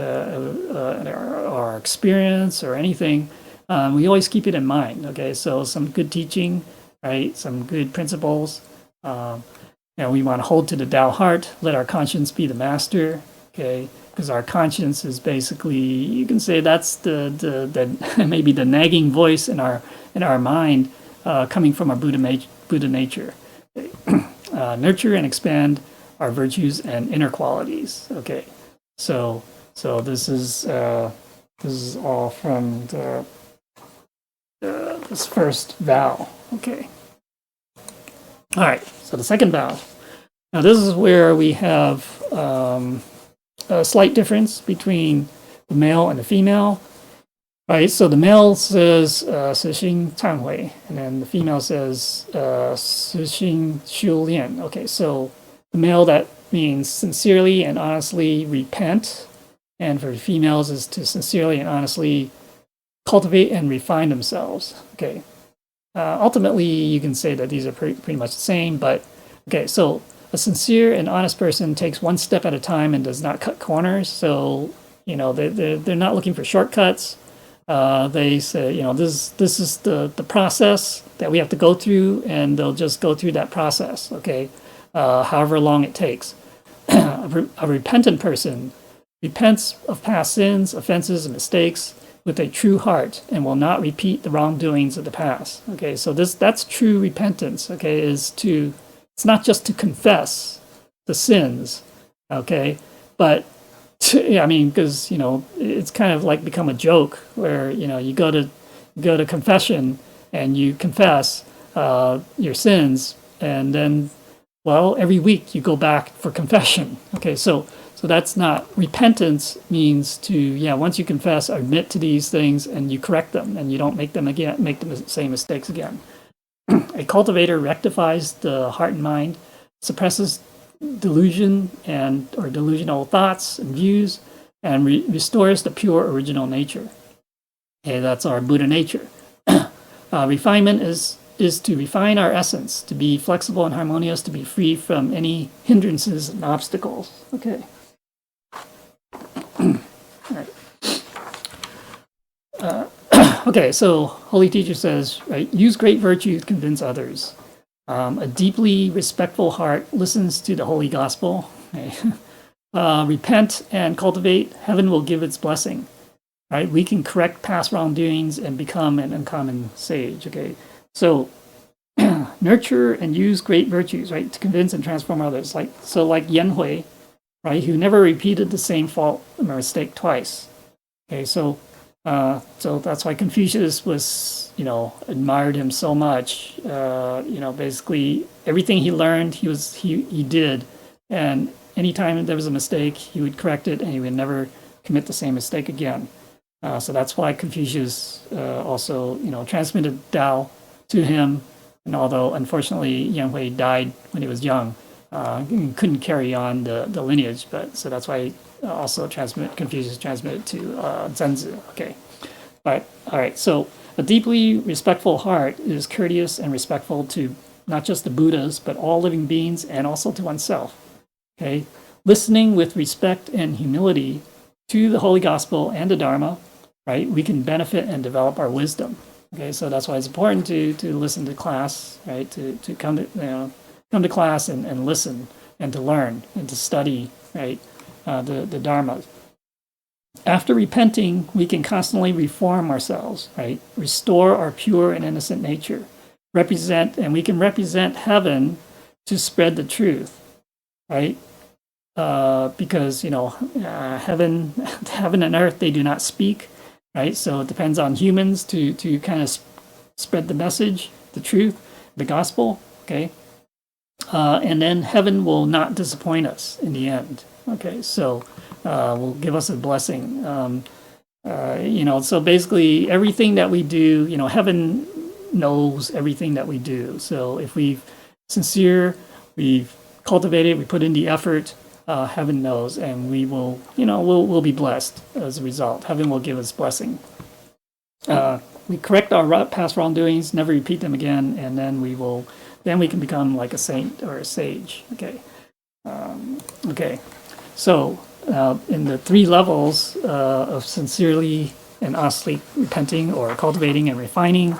our experience or anything, we always keep it in mind. Okay, so some good teaching, right? Some good principles. We want to hold to the Tao heart. Let our conscience be the master. Okay, because our conscience is basically, you can say, that's the maybe the nagging voice in our mind, coming from our Buddha nature. Okay. Nurture and expand our virtues and inner qualities. Okay, so this is all from this first vow. Okay, all right. So the second vow. Now this is where we have a slight difference between the male and the female. Right. So the male says "Sixing Canhui," and then the female says "Sixing Xiu Lian." Okay, so the male, that means sincerely and honestly repent, and for females is to sincerely and honestly cultivate and refine themselves. Okay, ultimately you can say that these are pretty much the same, but okay. So a sincere and honest person takes one step at a time and does not cut corners. So they're not looking for shortcuts. they say, this is the process that we have to go through, and they'll just go through that process, okay, however long it takes. A repentant person repents of past sins, offenses, and mistakes with a true heart and will not repeat the wrongdoings of the past. Okay, so that's true repentance, okay, it's not just to confess the sins, okay, but because it's kind of like become a joke where you go to confession and you confess your sins, and then every week you go back for confession. Okay, so that's not repentance. Means to once you confess, admit to these things, and you correct them, and you don't make the same mistakes again. A cultivator rectifies the heart and mind, suppresses delusion or delusional thoughts and views, and restores the pure original nature. Okay, that's our Buddha nature. Refinement is to refine our essence, to be flexible and harmonious, to be free from any hindrances and obstacles. Okay. All right. Okay, so Holy Teacher says, right, use great virtue to convince others. A deeply respectful heart listens to the Holy Gospel. Okay. Repent and cultivate, heaven will give its blessing. Right? We can correct past wrongdoings and become an uncommon sage. Okay, so nurture and use great virtues, right, to convince and transform others. Like Yan Hui, right, who never repeated the same fault or mistake twice. Okay, so that's why Confucius was, admired him so much. Basically everything he learned, he did, and anytime there was a mistake, he would correct it, and he would never commit the same mistake again. So that's why Confucius also, transmitted Tao to him. And although unfortunately Yan Hui died when he was young, he couldn't carry on the lineage. But so that's why also Confucius transmitted to Zhenzi. Okay, but all right. So a deeply respectful heart is courteous and respectful to not just the Buddhas, but all living beings, and also to oneself. Okay, listening with respect and humility to the Holy Gospel and the Dharma, right, we can benefit and develop our wisdom. Okay, so that's why it's important to listen to class, right, to come to class and listen and to learn and to study, right, the Dharma. After repenting, we can constantly reform ourselves, right, restore our pure and innocent nature, we can represent heaven to spread the truth, right? Because heaven and earth, they do not speak, right? So it depends on humans to kind of spread the message, the truth, the gospel. Okay, and then heaven will not disappoint us in the end. Okay, so will give us a blessing. So basically everything that we do, heaven knows everything that we do. So if we've we've cultivated, we put in the effort, heaven knows, and we will, we'll be blessed as a result. Heaven will give us blessing. We correct our past wrongdoings, never repeat them again, and then we can become like a saint or a sage. Okay. Okay. So in the three levels of sincerely and honestly repenting or cultivating and refining.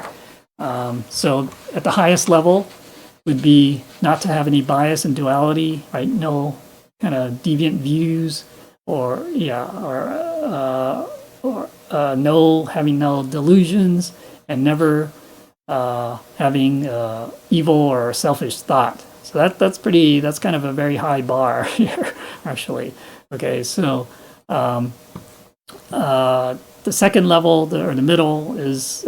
So at the highest level would be not to have any bias and duality, right? No kind of deviant views, having no delusions, and never having evil or selfish thought. So that's kind of a very high bar here, actually. Okay, so the second level, or the middle, is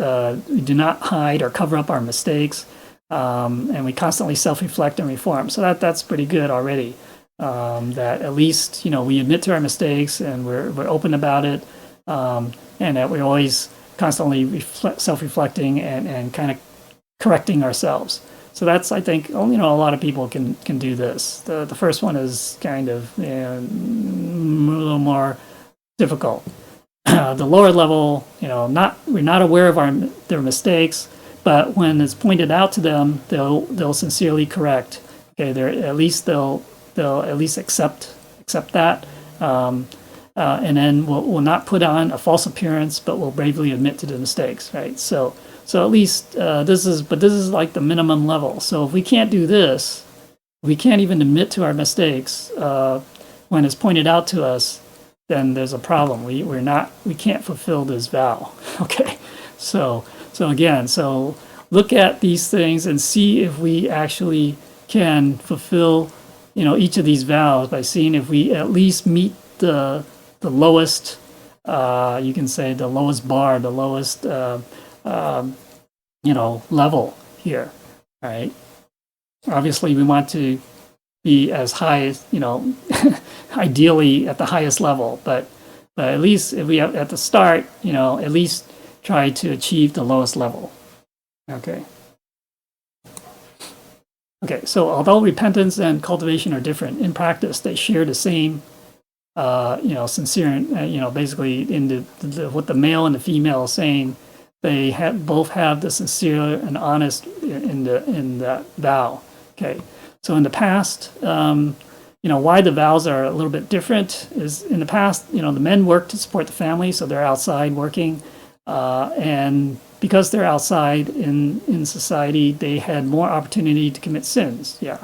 we do not hide or cover up our mistakes, and we constantly self-reflect and reform. So that's pretty good already. That at least we admit to our mistakes and we're open about it, and that we're always constantly self-reflecting and kind of correcting ourselves. So that's, I think, a lot of people can do this. The first one is kind of a little more difficult. The lower level, we're not aware of their mistakes, but when it's pointed out to them, they'll sincerely correct. Okay, they'll at least accept that. and then we'll not put on a false appearance, but we'll bravely admit to the mistakes, right? So at least this is like the minimum level. So if we can't do this, we can't even admit to our mistakes when it's pointed out to us, then there's a problem. We can't fulfill this vow. Okay, so again, look at these things and see if we actually can fulfill, each of these vows by seeing if we at least meet the lowest, you can say the lowest bar, the lowest, level here, right? Obviously, we want to be as high as, ideally at the highest level, but at least if we have at the start, at least try to achieve the lowest level. Okay. Okay, so although repentance and cultivation are different, in practice they share the same, sincere, basically in what the male and the female are saying, they both have the sincere and honest in the vow. Okay, so in the past, why the vows are a little bit different is in the past, the men work to support the family, so they're outside working, and because they're outside in society, they had more opportunity to commit sins. Yeah.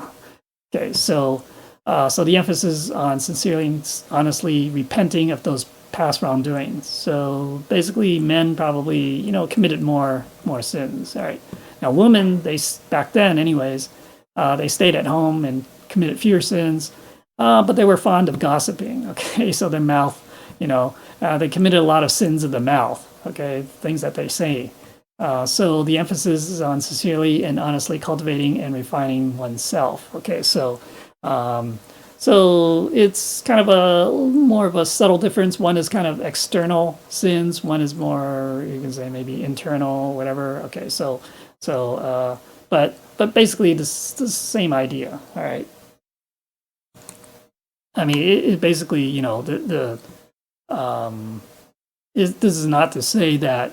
Okay, so the emphasis on sincerely and honestly repenting of those past wrongdoings. So basically, men probably committed more sins. All right. Now, women, back then, anyways, they stayed at home and committed fewer sins, but they were fond of gossiping. Okay, so their mouth, they committed a lot of sins of the mouth. Okay, things that they say. So the emphasis is on sincerely and honestly cultivating and refining oneself. Okay, so it's kind of more of a subtle difference. One is kind of external sins. One is more, you can say maybe internal, whatever. Okay, but basically this the same idea. All right. I mean, it basically, this is not to say that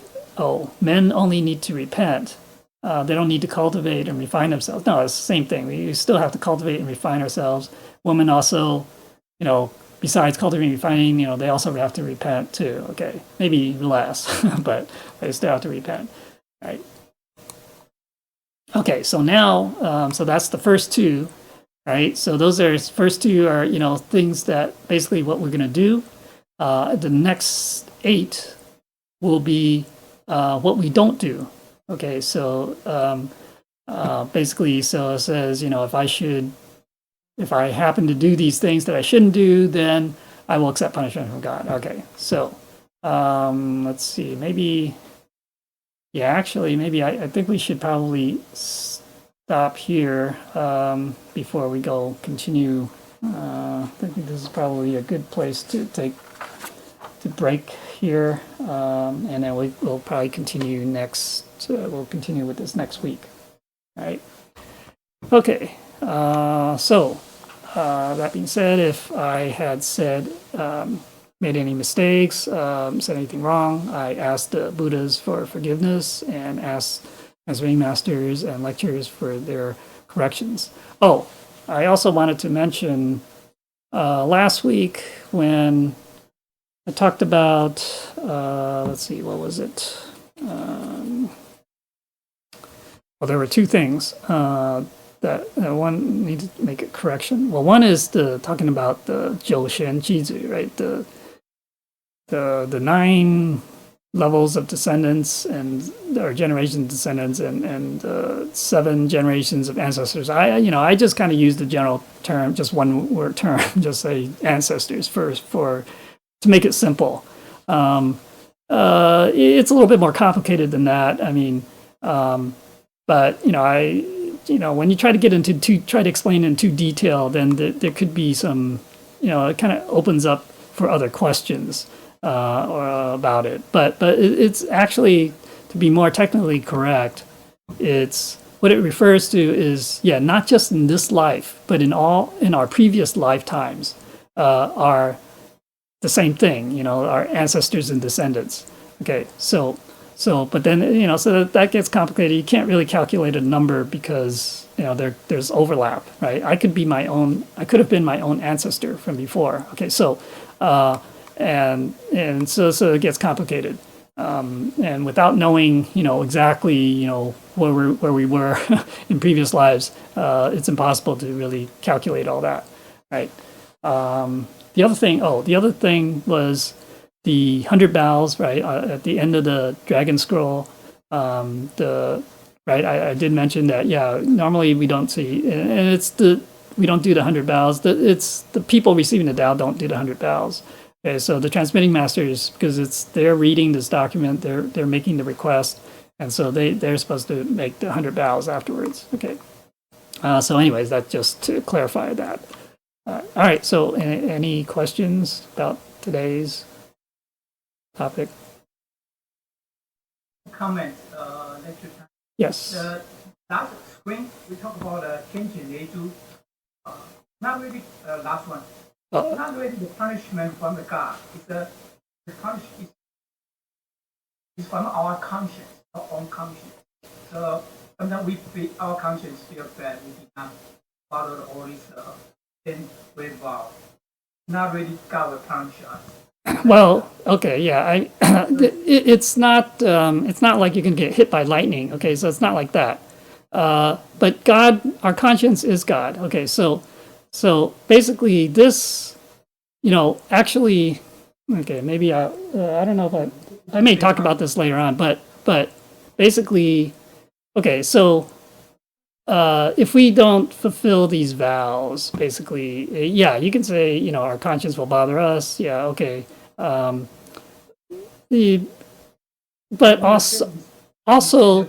men only need to repent. They don't need to cultivate and refine themselves. No, it's the same thing. We still have to cultivate and refine ourselves. Women also, besides cultivating and refining, they also have to repent too. Okay, maybe less, but they still have to repent, right? Okay, so now, so that's the first two, right? So those first two are, things that basically what we're going to do. The next 8 will be what we don't do. Okay, so basically, so it says, if I happen to do these things that I shouldn't do, then I will accept punishment from God. Okay, so let's see, maybe I think we should probably stop here before we continue. I think this is probably a good place to break here, and then we'll probably continue next. We'll continue with this next week. All right. Okay. So that being said, if I had made any mistakes, said anything wrong, I asked the Buddhas for forgiveness and asked Master Masters and lecturers for their corrections. Oh, I also wanted to mention last week when I talked about, let's see, what was it? Well, there were 2 things that one needed to make a correction. Well, one is talking about the Jiushen Jizu, right? The 9 levels of descendants or generation descendants and 7 generations of ancestors. I just kind of used the general term, just one word term, just say ancestors first to make it simple. It's a little bit more complicated than that. I mean, but when you try to get try to explain in too detail, then there could be some, it kind of opens up for other questions or about it. But it's actually, to be more technically correct, it's what it refers to is not just in this life, but in our previous lifetimes are the same thing. Our ancestors and descendants. Okay, so but then so that gets complicated. You can't really calculate a number because there's overlap, right? I could have been my own ancestor from before. Okay, so and so it gets complicated. And without knowing, exactly, where we were in previous lives, it's impossible to really calculate all that, right? The other thing was the 100 vows, right? At the end of the Dragon Scroll, right? I did mention that, yeah, normally we don't see, and we don't do the 100 vows. It's the people receiving the Tao don't do the 100 vows. Okay, so the transmitting masters, because they're reading this document, they're making the request, and so they're supposed to make the 100 vows afterwards. Okay. So anyways, that just to clarify that. All right, so any questions about today's topic? Comment, lecture time. Yes. Last screen, we talked about changing to not really last one. Not really the punishment from the God. It's the punishment is from our conscience, our own conscience. So sometimes our conscience feels bad. We did not follow all these 10 great vows. Not really God will punish us. Well, okay, yeah. It's not like you can get hit by lightning. Okay, so it's not like that. But God, our conscience is God. Okay, so basically this, actually, okay, maybe I don't know if I may talk about this later on, but basically, okay, so if we don't fulfill these vows, basically, yeah, you can say, our conscience will bother us. Yeah, okay. But also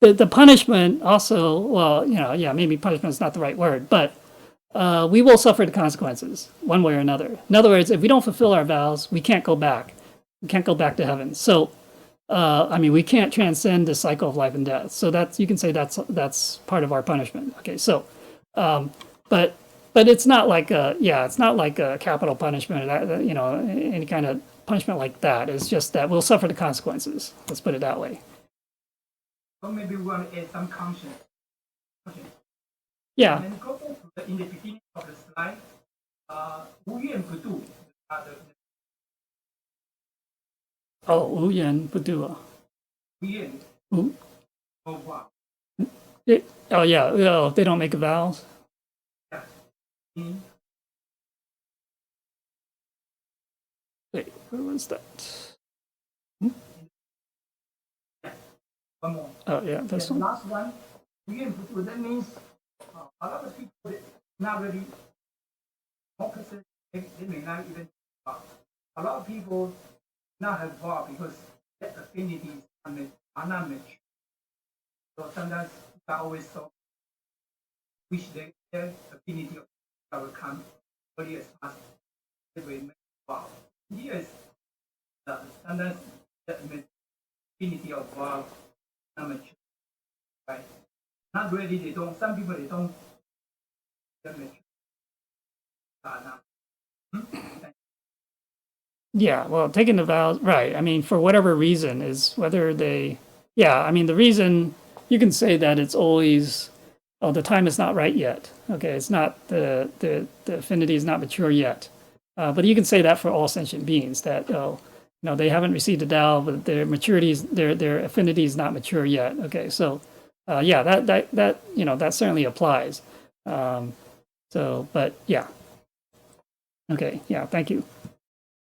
the punishment also, well, yeah, maybe punishment is not the right word, but we will suffer the consequences one way or another. In other words, if we don't fulfill our vows, we can't go back. We can't go back to heaven. So, we can't transcend the cycle of life and death. So you can say that's part of our punishment. Okay, so, but it's not like it's not like a capital punishment, any kind of punishment like that. It's just that we'll suffer the consequences. Let's put it that way. So maybe we want to add some conscience. Yeah. And then go back to in the beginning of the slide, 无怨不妒. Oh, 无缘不妒啊. 无怨. Oh, wow. Oh, yeah. Oh, they don't make vows. Yeah. Wait, where was that? One more. Oh, yeah, this one. The last one, 无怨不妒, that means a lot of people not really focus. They may not even vow. A lot of people not have vow because their affinities are not mature. So sometimes I always so wish their affinity will come early as possible. They will make vow. Here is sometimes the affinity of vow not mature. Right? Not really, they don't. Some people they don't. Yeah, well, taking the vows, right. For whatever reason is whether the reason you can say that it's always, the time is not right yet. Okay, it's not the affinity is not mature yet. But you can say that for all sentient beings that, they haven't received the Tao, but their maturity is, their affinity is not mature yet. Okay, so that certainly applies. But yeah. Okay, yeah, thank you.